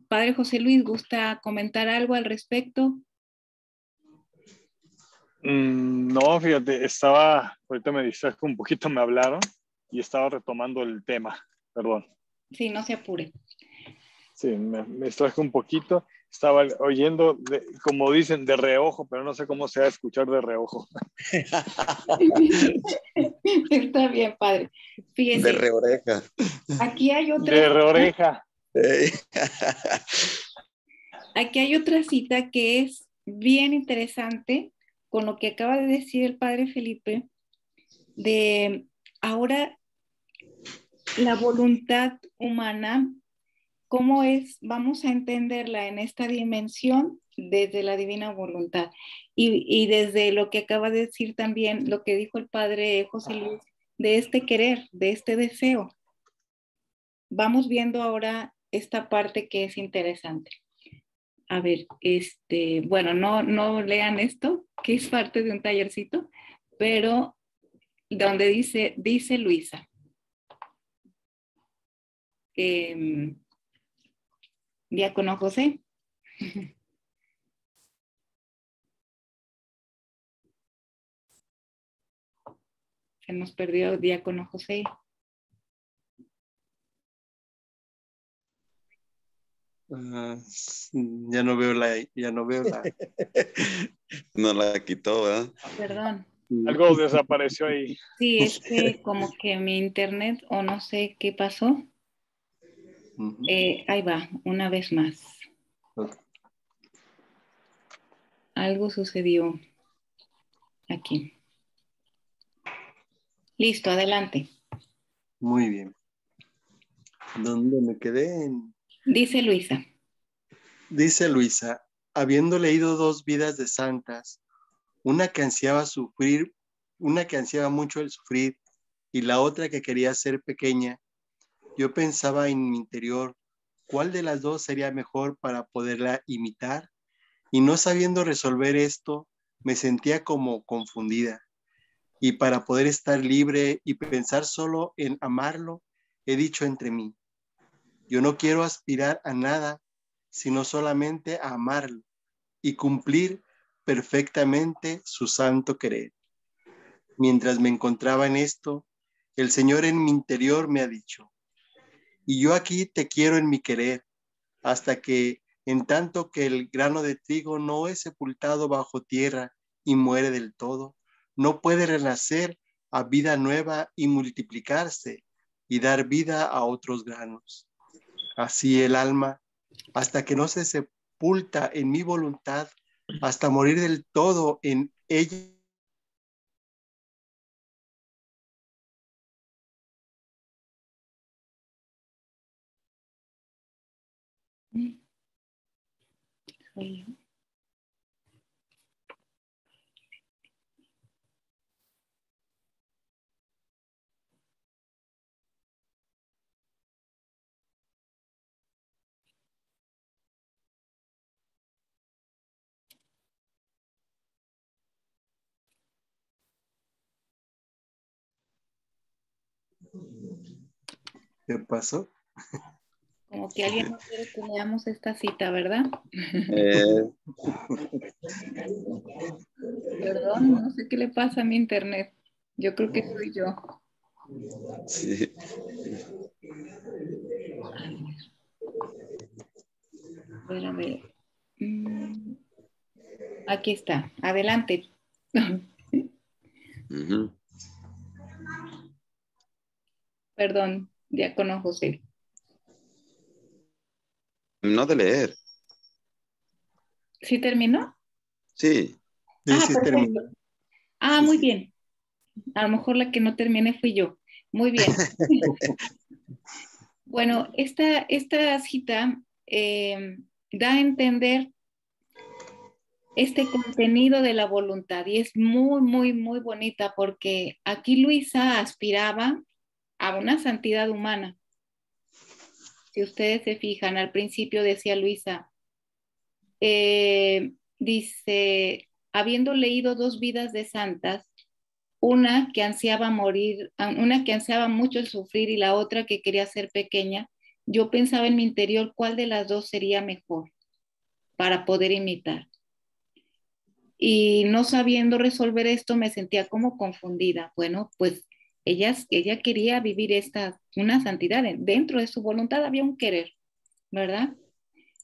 A: Padre José Luis, ¿gusta comentar algo al respecto?
C: No, fíjate, ahorita me distrajo un poquito, me hablaron y estaba retomando el tema, perdón.
A: Sí, no se apure.
C: Sí, me distraje un poquito, estaba oyendo, como dicen, de reojo, pero no sé cómo se va a escuchar de reojo.
A: Está bien, Padre. Fíjese.
B: De reoreja.
A: Aquí hay otra.
C: De reoreja.
A: Aquí hay otra cita que es bien interesante con lo que acaba de decir el Padre Felipe, de ahora la voluntad humana, ¿cómo es? Vamos a entenderla en esta dimensión desde la divina voluntad y desde lo que acaba de decir también, lo que dijo el Padre José Luis, de este querer, de este deseo. Vamos viendo ahora esta parte que es interesante. A ver, bueno, no lean esto, que es parte de un tallercito, pero donde dice Luisa, Diácono José. Se nos perdió Diácono José.
D: Ya no veo la.
B: No la quitó, ¿verdad?
A: Perdón.
C: Algo desapareció ahí.
A: Sí, es que como que mi internet o no sé qué pasó. Ahí va, una vez más.
D: Okay.
A: Algo sucedió aquí. Listo, adelante.
D: Muy bien. ¿Dónde me quedé?
A: Dice Luisa.
D: Dice Luisa, habiendo leído 2 vidas de santas, una que ansiaba sufrir, una que ansiaba mucho el sufrir y la otra que quería ser pequeña, yo pensaba en mi interior, ¿cuál de las dos sería mejor para poderla imitar? Y no sabiendo resolver esto, me sentía como confundida. Y para poder estar libre y pensar solo en amarlo, he dicho entre mí, yo no quiero aspirar a nada, sino solamente a amarlo y cumplir perfectamente su santo querer. Mientras me encontraba en esto, el Señor en mi interior me ha dicho, y yo aquí te quiero en mi querer, hasta que, en tanto que el grano de trigo no es sepultado bajo tierra y muere del todo, no puede renacer a vida nueva y multiplicarse y dar vida a otros granos. Así el alma, hasta que no se sepulta en mi voluntad, hasta morir del todo en ella.
A: Soy yo.
D: ¿Qué pasó?
A: Como que alguien no quiere que leamos esta cita, ¿verdad? Perdón, no sé qué le pasa a mi internet. Yo creo que soy yo.
B: Sí.
A: A ver. Aquí está. Adelante.
B: Ujú.
A: Perdón, diácono José.
B: No de leer.
A: ¿Sí terminó?
B: Sí.
D: Sí, sí,
A: Perfecto.
D: terminó.
A: Muy
D: Sí.
A: bien. A lo mejor la que no terminé fui yo. Muy bien. Bueno, esta cita da a entender este contenido de la voluntad y es muy, muy, muy bonita porque aquí Luisa aspiraba a una santidad humana. Si ustedes se fijan, al principio decía Luisa, dice, habiendo leído 2 vidas de santas, una que ansiaba morir, una que ansiaba mucho el sufrir y la otra que quería ser pequeña, yo pensaba en mi interior cuál de las dos sería mejor para poder imitar. Y no sabiendo resolver esto me sentía como confundida. Bueno, pues ella quería vivir una santidad, dentro de su voluntad había un querer, ¿verdad?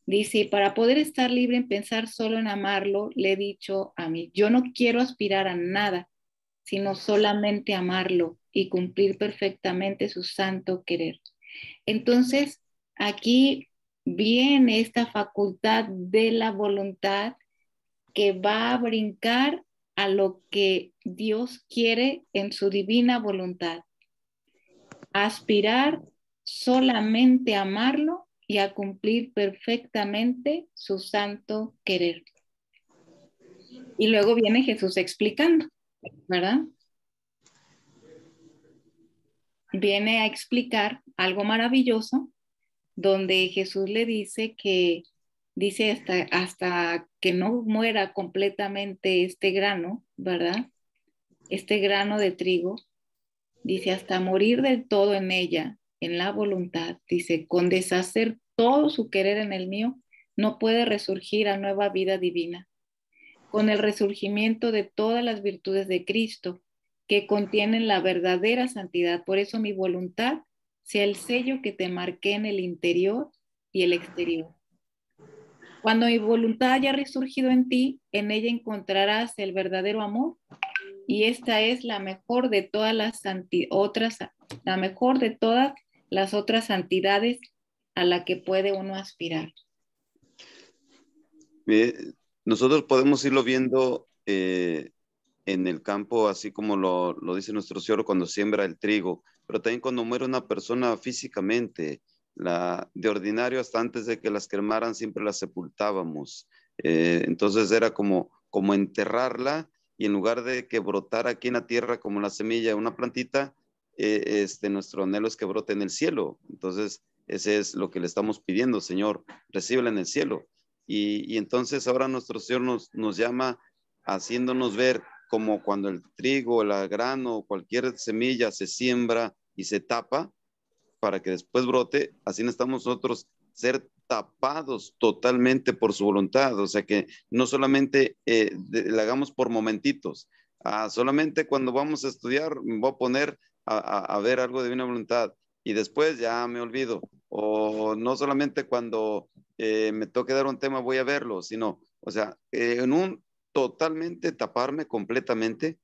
A: Dice, y para poder estar libre en pensar solo en amarlo, le he dicho a mí, yo no quiero aspirar a nada, sino solamente amarlo y cumplir perfectamente su santo querer. Entonces, aquí viene esta facultad de la voluntad que va a brincar a lo que Dios quiere en su divina voluntad. Aspirar solamente a amarlo y a cumplir perfectamente su santo querer. Y luego viene Jesús explicando, ¿verdad? Viene a explicar algo maravilloso donde Jesús le dice que, dice hasta que no muera completamente este grano, ¿verdad? Este grano de trigo, dice hasta morir del todo en ella, en la voluntad, dice, con deshacer todo su querer en el mío, no puede resurgir a nueva vida divina. Con el resurgimiento de todas las virtudes de Cristo, que contienen la verdadera santidad. Por eso mi voluntad sea el sello que te marqué en el interior y el exterior. Cuando mi voluntad haya resurgido en ti, en ella encontrarás el verdadero amor y esta es la mejor de todas la mejor de todas las otras santidades a la que puede uno aspirar.
B: Nosotros podemos irlo viendo en el campo, así como lo dice nuestro Señor cuando siembra el trigo. pero también cuando muere una persona físicamente, de ordinario hasta antes de que las cremaran siempre las sepultábamos. Entonces era como enterrarla, y en lugar de que brotara aquí en la tierra como la semilla de una plantita, nuestro anhelo es que brote en el cielo. Entonces ese es lo que le estamos pidiendo: Señor, recíbela en el cielo. Y entonces ahora nuestro Señor nos llama, haciéndonos ver como cuando el trigo, el grano o cualquier semilla se siembra y se tapa para que después brote. Así necesitamos nosotros ser tapados totalmente por su voluntad. O sea, que no solamente la hagamos por momentitos. Solamente cuando vamos a estudiar me voy a poner a ver algo de divina voluntad y después ya me olvido. O no solamente cuando me toque dar un tema voy a verlo, sino, o sea, en un totalmente taparme completamente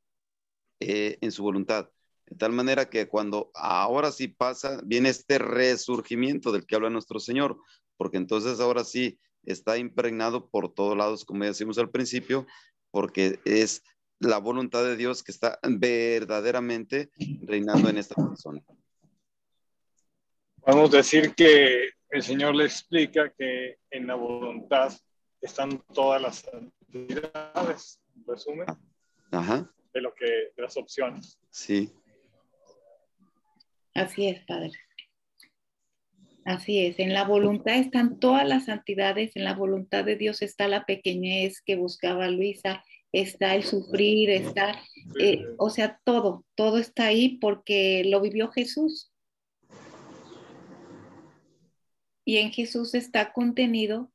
B: en su voluntad. De tal manera que cuando ahora sí pasa, viene este resurgimiento del que habla nuestro Señor, porque entonces ahora sí está impregnado por todos lados, como ya decimos al principio, porque es la voluntad de Dios que está verdaderamente reinando en esta persona.
C: Podemos decir que el Señor le explica que en la voluntad están todas las actividades, en resumen,
B: Ajá.
C: de las opciones.
B: Sí.
A: Así es, Padre. Así es. En la voluntad están todas las santidades, en la voluntad de Dios está la pequeñez que buscaba Luisa, está el sufrir, está, o sea, todo está ahí porque lo vivió Jesús. Y en Jesús está contenido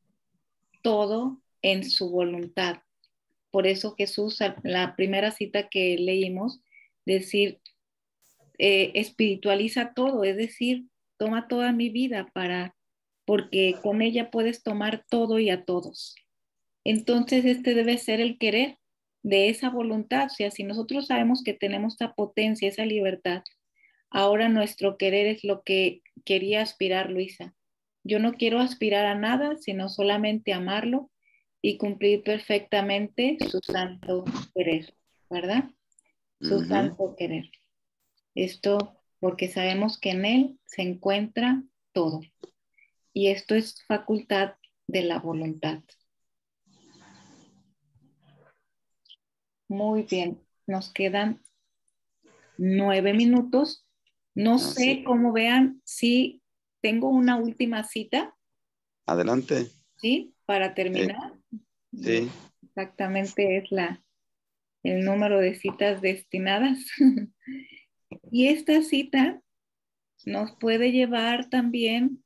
A: todo en su voluntad. Por eso Jesús, la primera cita que leímos, decir, espiritualiza todo, es decir, toma toda mi vida porque con ella puedes tomar todo y a todos. Entonces este debe ser el querer de esa voluntad. O sea, si nosotros sabemos que tenemos esa potencia, esa libertad, ahora nuestro querer es lo que quería aspirar Luisa. Yo no quiero aspirar a nada, sino solamente amarlo y cumplir perfectamente su santo querer, ¿verdad? Su santo querer. Esto porque sabemos que en él se encuentra todo. Y esto es facultad de la voluntad. Muy bien, nos quedan 9 minutos. No sé cómo vean, si tengo una última cita.
B: Adelante.
A: ¿Sí? Para terminar.
B: Sí.
A: Exactamente es el número de citas destinadas. Y esta cita nos puede llevar también,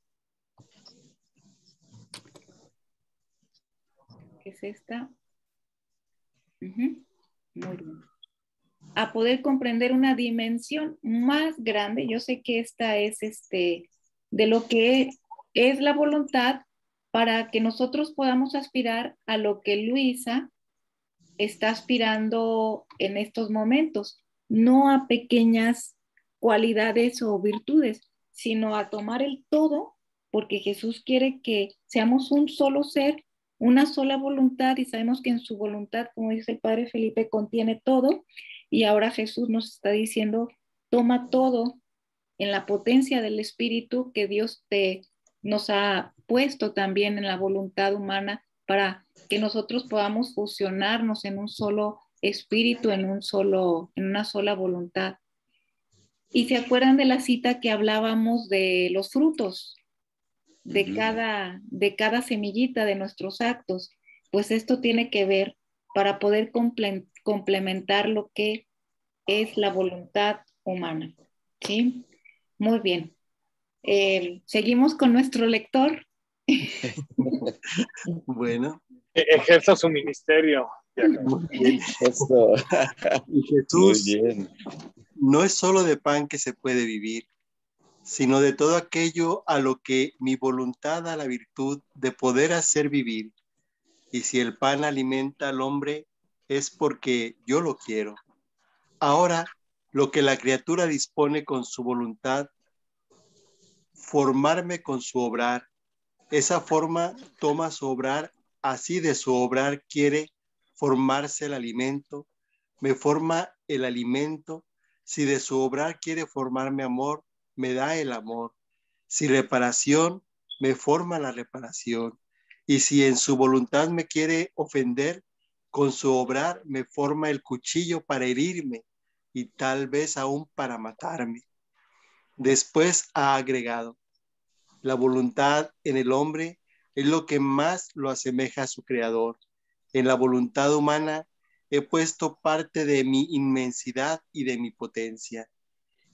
A: ¿qué es esta? Muy bien. A poder comprender una dimensión más grande. Yo sé que esta es de lo que es la voluntad, para que nosotros podamos aspirar a lo que Luisa está aspirando en estos momentos, no a pequeñas cualidades o virtudes, sino a tomar el todo, porque Jesús quiere que seamos un solo ser, una sola voluntad, y sabemos que en su voluntad, como dice el Padre Felipe, contiene todo, y ahora Jesús nos está diciendo, toma todo en la potencia del Espíritu que Dios nos ha puesto también en la voluntad humana, para que nosotros podamos fusionarnos en un solo espíritu, en una sola voluntad. Y se acuerdan de la cita que hablábamos de los frutos de cada semillita de nuestros actos. Pues esto tiene que ver para poder complementar lo que es la voluntad humana. ¿Sí? Muy bien. Seguimos con nuestro lector.
D: Bueno.
C: Ejerza su ministerio.
D: Muy bien. Y Jesús, muy bien, no es solo de pan que se puede vivir, sino de todo aquello a lo que mi voluntad da la virtud de poder hacer vivir. Y si el pan alimenta al hombre, es porque yo lo quiero. Ahora, lo que la criatura dispone con su voluntad, formarme con su obrar, esa forma toma su obrar, así de su obrar quiere formarse el alimento, me forma el alimento, Si de su obrar quiere formarme amor, me da el amor. Si reparación, me forma la reparación. Y si en su voluntad me quiere ofender, con su obrar me forma el cuchillo para herirme y tal vez aún para matarme. Después ha agregado, la voluntad en el hombre es lo que más lo asemeja a su creador. En la voluntad humana he puesto parte de mi inmensidad y de mi potencia,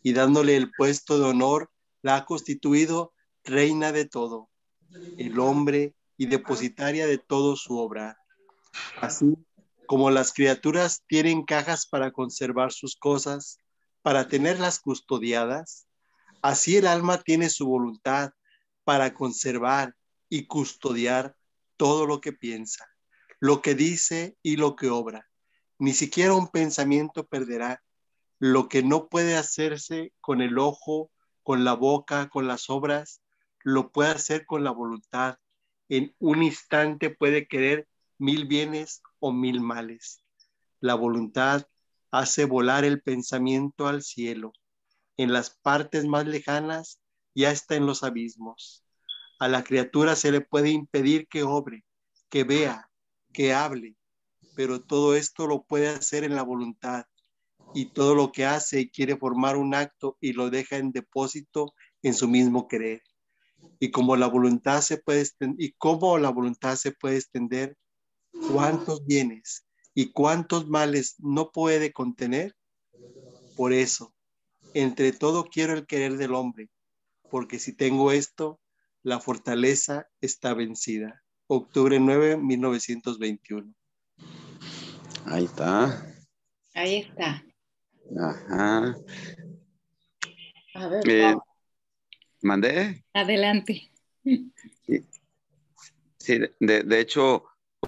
D: y dándole el puesto de honor, la ha constituido reina de todo, el hombre y depositaria de todo su obra. Así como las criaturas tienen cajas para conservar sus cosas, para tenerlas custodiadas, así el alma tiene su voluntad para conservar y custodiar todo lo que piensa, lo que dice y lo que obra. Ni siquiera un pensamiento perderá. Lo que no puede hacerse con el ojo, con la boca, con las obras, lo puede hacer con la voluntad. En un instante puede querer 1000 bienes o 1000 males. La voluntad hace volar el pensamiento al cielo, en las partes más lejanas y hasta en los abismos. A la criatura se le puede impedir que obre, que vea, que hable, pero todo esto lo puede hacer en la voluntad, y todo lo que hace y quiere formar un acto y lo deja en depósito en su mismo querer. Y como la voluntad se puede extender, ¿cuántos bienes y cuántos males no puede contener? Por eso, entre todo quiero el querer del hombre, porque si tengo esto, la fortaleza está vencida. Octubre 9, 1921.
B: Ahí está.
A: Ahí está.
B: Ajá.
A: A ver,
B: Eh, ¿Mandé?
A: adelante.
B: Sí, sí, de hecho,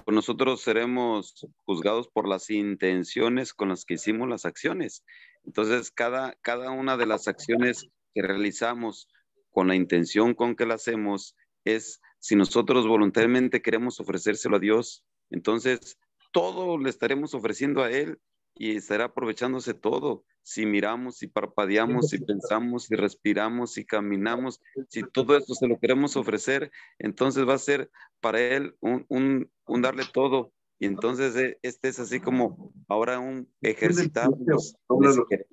B: nosotros seremos juzgados por las intenciones con las que hicimos las acciones. Entonces, cada una de las acciones que realizamos con la intención con que la hacemos es si nosotros voluntariamente queremos ofrecérselo a Dios, entonces todo le estaremos ofreciendo a Él y estará aprovechándose todo. Si miramos, si parpadeamos, si pensamos, si respiramos, si caminamos, si todo esto se lo queremos ofrecer, entonces va a ser para Él un darle todo. Y entonces este es así como ahora un ejercitarnos en ese querer.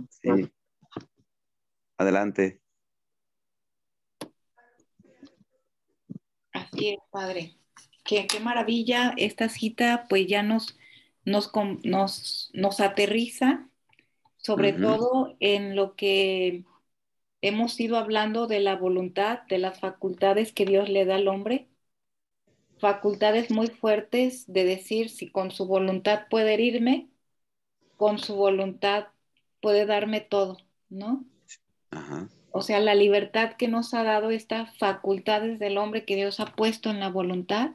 B: Sí. Adelante.
A: Así es, padre. Qué maravilla. Esta cita pues ya nos aterriza, sobre todo en lo que hemos ido hablando de la voluntad, de las facultades que Dios le da al hombre, facultades muy fuertes de decir si con su voluntad puede herirme, con su voluntad puede darme todo, ¿no?
B: Ajá.
A: O sea, la libertad que nos ha dado estas facultades del hombre que Dios ha puesto en la voluntad,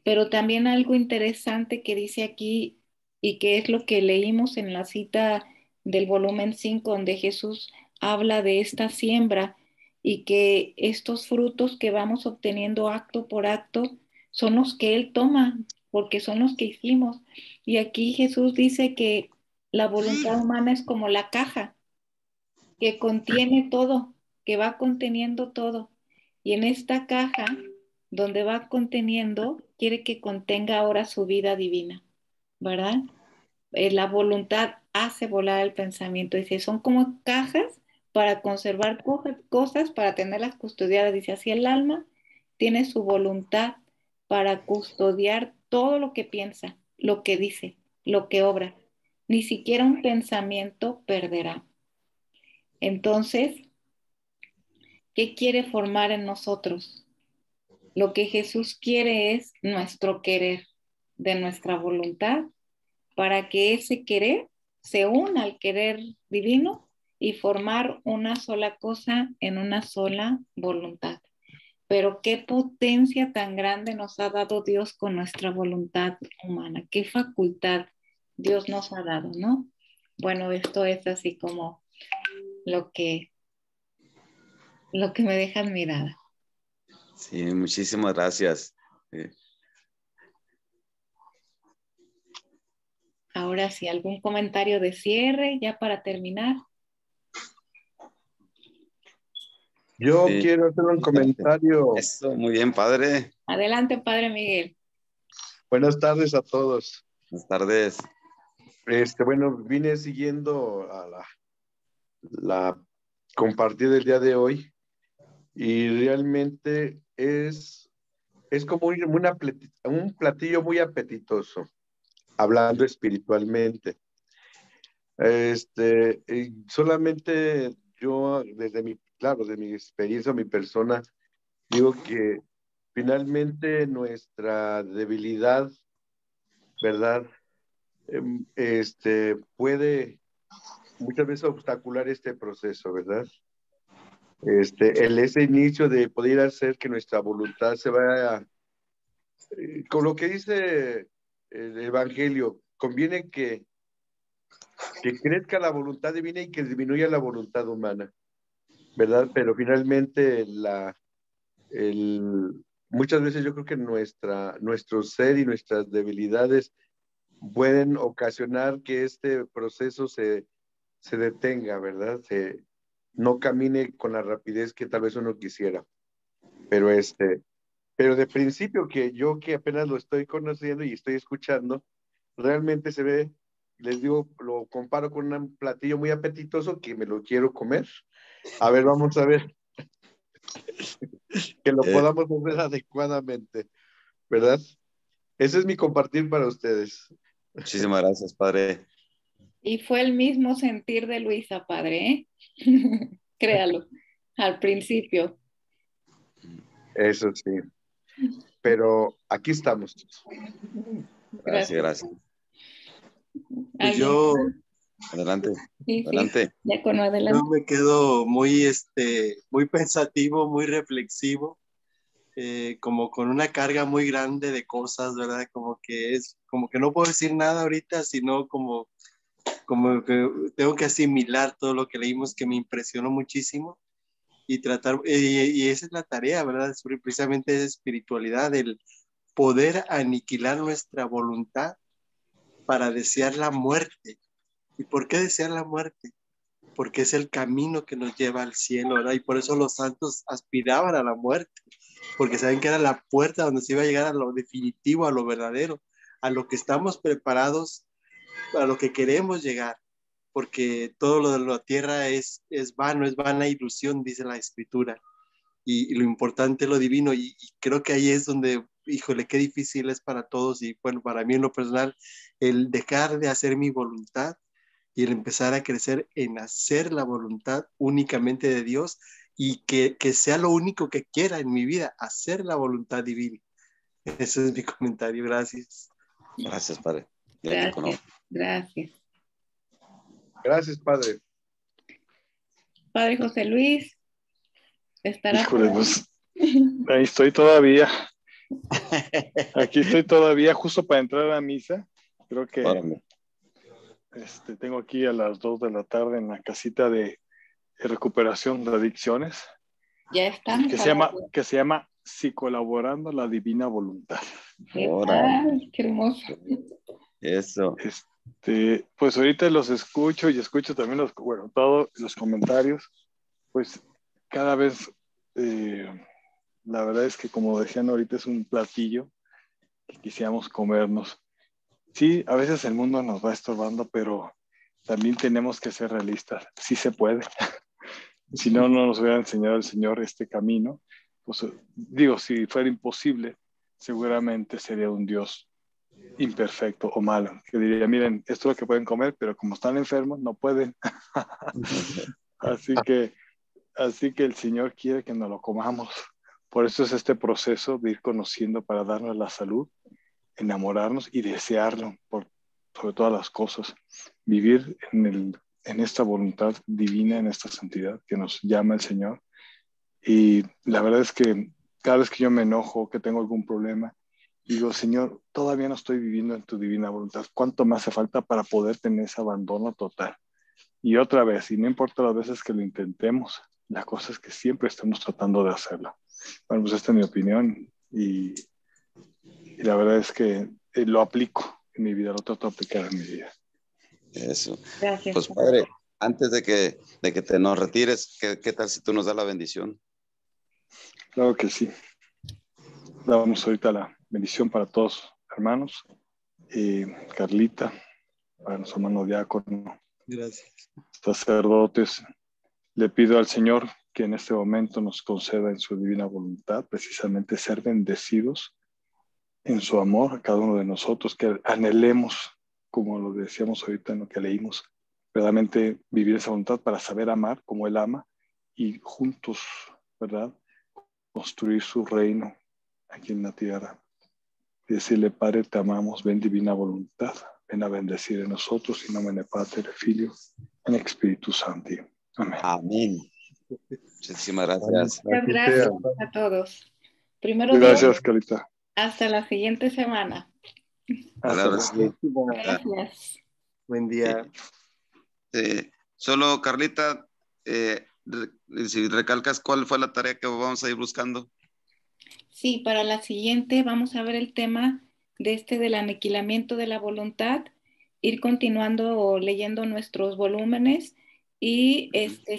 A: pero también algo interesante que dice aquí y que es lo que leímos en la cita del volumen 5 donde Jesús habla de esta siembra y que estos frutos que vamos obteniendo acto por acto son los que Él toma, porque son los que hicimos. Y aquí Jesús dice que la voluntad humana es como la caja que contiene todo, que va conteniendo todo. Y en esta caja, donde va conteniendo, quiere que contenga ahora su vida divina, ¿verdad? La voluntad hace volar el pensamiento. Dice, son como cajas para conservar cosas, para tenerlas custodiadas. Dice, así el alma tiene su voluntad para custodiar todo lo que piensa, lo que dice, lo que obra. Ni siquiera un pensamiento perderá. Entonces, ¿qué quiere formar en nosotros? Lo que Jesús quiere es nuestro querer, de nuestra voluntad, para que ese querer se una al querer divino y formar una sola cosa en una sola voluntad. Pero qué potencia tan grande nos ha dado Dios con nuestra voluntad humana, qué facultad Dios nos ha dado, ¿no? Bueno, esto es así como lo que me deja admirada.
B: Sí, muchísimas gracias.
A: Ahora sí, ¿algún comentario de cierre ya para terminar?
E: Yo
B: Sí.
E: quiero hacer un comentario.
B: Eso, muy bien, padre.
A: Adelante, Padre Miguel.
E: Buenas tardes a todos.
B: Buenas tardes.
E: Bueno, vine siguiendo a la compartida del día de hoy y realmente es como un platillo muy apetitoso, hablando espiritualmente. Solamente yo, de mi experiencia, mi persona, digo que finalmente nuestra debilidad, ¿verdad? Puede muchas veces obstacular este proceso, ¿verdad? Ese inicio de poder hacer que nuestra voluntad se vaya, con lo que dice el Evangelio, conviene que crezca la voluntad divina y que disminuya la voluntad humana, ¿verdad? Pero finalmente muchas veces yo creo que nuestro ser y nuestras debilidades pueden ocasionar que este proceso se detenga, ¿verdad? No camine con la rapidez que tal vez uno quisiera. Pero pero de principio que apenas lo estoy conociendo y estoy escuchando, realmente se ve, les digo, lo comparo con un platillo muy apetitoso que me lo quiero comer. A ver, vamos a ver que lo podamos hacer adecuadamente, ¿verdad? Ese es mi compartir para ustedes.
B: Muchísimas gracias, padre.
A: Y fue el mismo sentir de Luisa, Padre, ¿eh? Créalo, al principio.
E: Eso sí. Pero aquí estamos.
B: Gracias, gracias.
D: Pues
A: ¿Alguien?
B: Adelante,
A: Sí,
B: adelante.
A: ya con
D: yo
A: adelante.
D: me quedo muy pensativo, muy reflexivo, como con una carga muy grande de cosas, ¿verdad? Como que no puedo decir nada ahorita, sino como que tengo que asimilar todo lo que leímos que me impresionó muchísimo y y esa es la tarea, ¿verdad? Precisamente esa espiritualidad, el poder aniquilar nuestra voluntad para desear la muerte. ¿Y por qué desear la muerte? Porque es el camino que nos lleva al cielo, ¿verdad? Y por eso los santos aspiraban a la muerte, porque saben que era la puerta donde se iba a llegar a lo definitivo, a lo verdadero, a lo que estamos preparados, a lo que queremos llegar, porque todo lo de la tierra es vano, es vana ilusión, dice la Escritura, y lo importante es lo divino, y creo que ahí es donde, híjole, qué difícil es para todos, y bueno, para mí en lo personal, el dejar de hacer mi voluntad y el empezar a crecer en hacer la voluntad únicamente de Dios y que sea lo único que quiera en mi vida, hacer la voluntad divina. Ese es mi comentario, gracias.
B: Gracias, padre. Ya te
A: Gracias,
B: conozco.
A: gracias.
E: Gracias, Padre.
A: Padre José Luis, estará
C: Híjole,
A: por
C: pues ahí estoy todavía. Aquí estoy todavía justo para entrar a la misa. Creo que
B: Órale.
C: tengo aquí a las 2 de la tarde en la casita de recuperación de adicciones,
A: Ya estamos.
C: que se llama Psicolaborando la Divina Voluntad.
A: ¿Qué
B: Órale.
A: tal? Qué hermoso.
B: Eso.
C: Pues ahorita los escucho y escucho también todos los comentarios. Pues cada vez, la verdad es que como decían ahorita, es un platillo que quisiéramos comernos. Sí, a veces el mundo nos va estorbando, pero también tenemos que ser realistas. Sí se puede. Si no, no nos hubiera enseñado el Señor este camino. Pues digo, si fuera imposible, seguramente sería un Dios imperfecto o malo, que diría, miren, esto es lo que pueden comer, pero como están enfermos, no pueden. Así que el Señor quiere que nos lo comamos. Por eso es este proceso de ir conociendo para darnos la salud, enamorarnos y desearlo sobre todas las cosas. Vivir en esta voluntad divina, en esta santidad que nos llama el Señor. Y la verdad es que cada vez que yo me enojo, que tengo algún problema, digo, Señor, todavía no estoy viviendo en tu divina voluntad. ¿Cuánto me hace falta para poder tener ese abandono total? Y otra vez, y no importa las veces que lo intentemos, la cosa es que siempre estamos tratando de hacerlo. Bueno, pues esta es mi opinión y la verdad es que lo aplico en mi vida, lo trato de aplicar en mi vida.
B: Eso.
A: Gracias.
B: Pues Padre, antes de que te nos retires, ¿qué tal si tú nos das la bendición?
C: Claro que sí. Damos ahorita la bendición para todos, hermanos. Carlita, para nuestro hermano diácono,
D: Gracias.
C: sacerdotes. Le pido al Señor que en este momento nos conceda en su divina voluntad precisamente ser bendecidos en su amor a cada uno de nosotros, que anhelemos, como lo decíamos ahorita en lo que leímos, verdaderamente vivir esa voluntad para saber amar como Él ama y juntos, ¿verdad?, construir su reino aquí en la tierra. Y decirle, Padre, te amamos, ven divina voluntad, ven a bendecir en nosotros, in nomine Patri, Filio, en Espíritu Santo. Amén.
B: Amén. Muchísimas gracias.
A: Muchas
E: Así
A: gracias
E: sea.
A: a todos. Primero
C: Gracias,
A: Dios,
C: Carlita.
A: hasta la siguiente semana.
C: Hasta
B: Claro,
C: luego.
B: sí.
A: Gracias.
D: Buen día.
B: Solo, Carlita, si recalcas cuál fue la tarea que vamos a ir buscando.
A: Sí, para la siguiente vamos a ver el tema del aniquilamiento de la voluntad, ir continuando o leyendo nuestros volúmenes y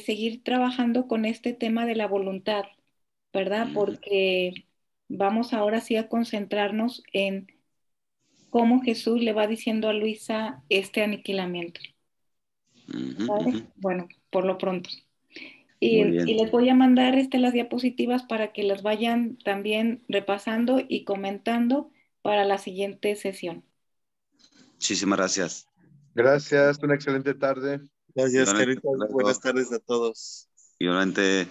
A: seguir trabajando con este tema de la voluntad, ¿verdad? Porque vamos ahora sí a concentrarnos en cómo Jesús le va diciendo a Luisa este aniquilamiento. ¿Vale? Bueno, por lo pronto. Y les voy a mandar las diapositivas para que las vayan también repasando y comentando para la siguiente sesión.
B: Muchísimas gracias.
E: Gracias, una excelente tarde.
D: Gracias,
B: Igualmente,
D: Carlitos. Buenas tardes a todos.
B: Igualmente.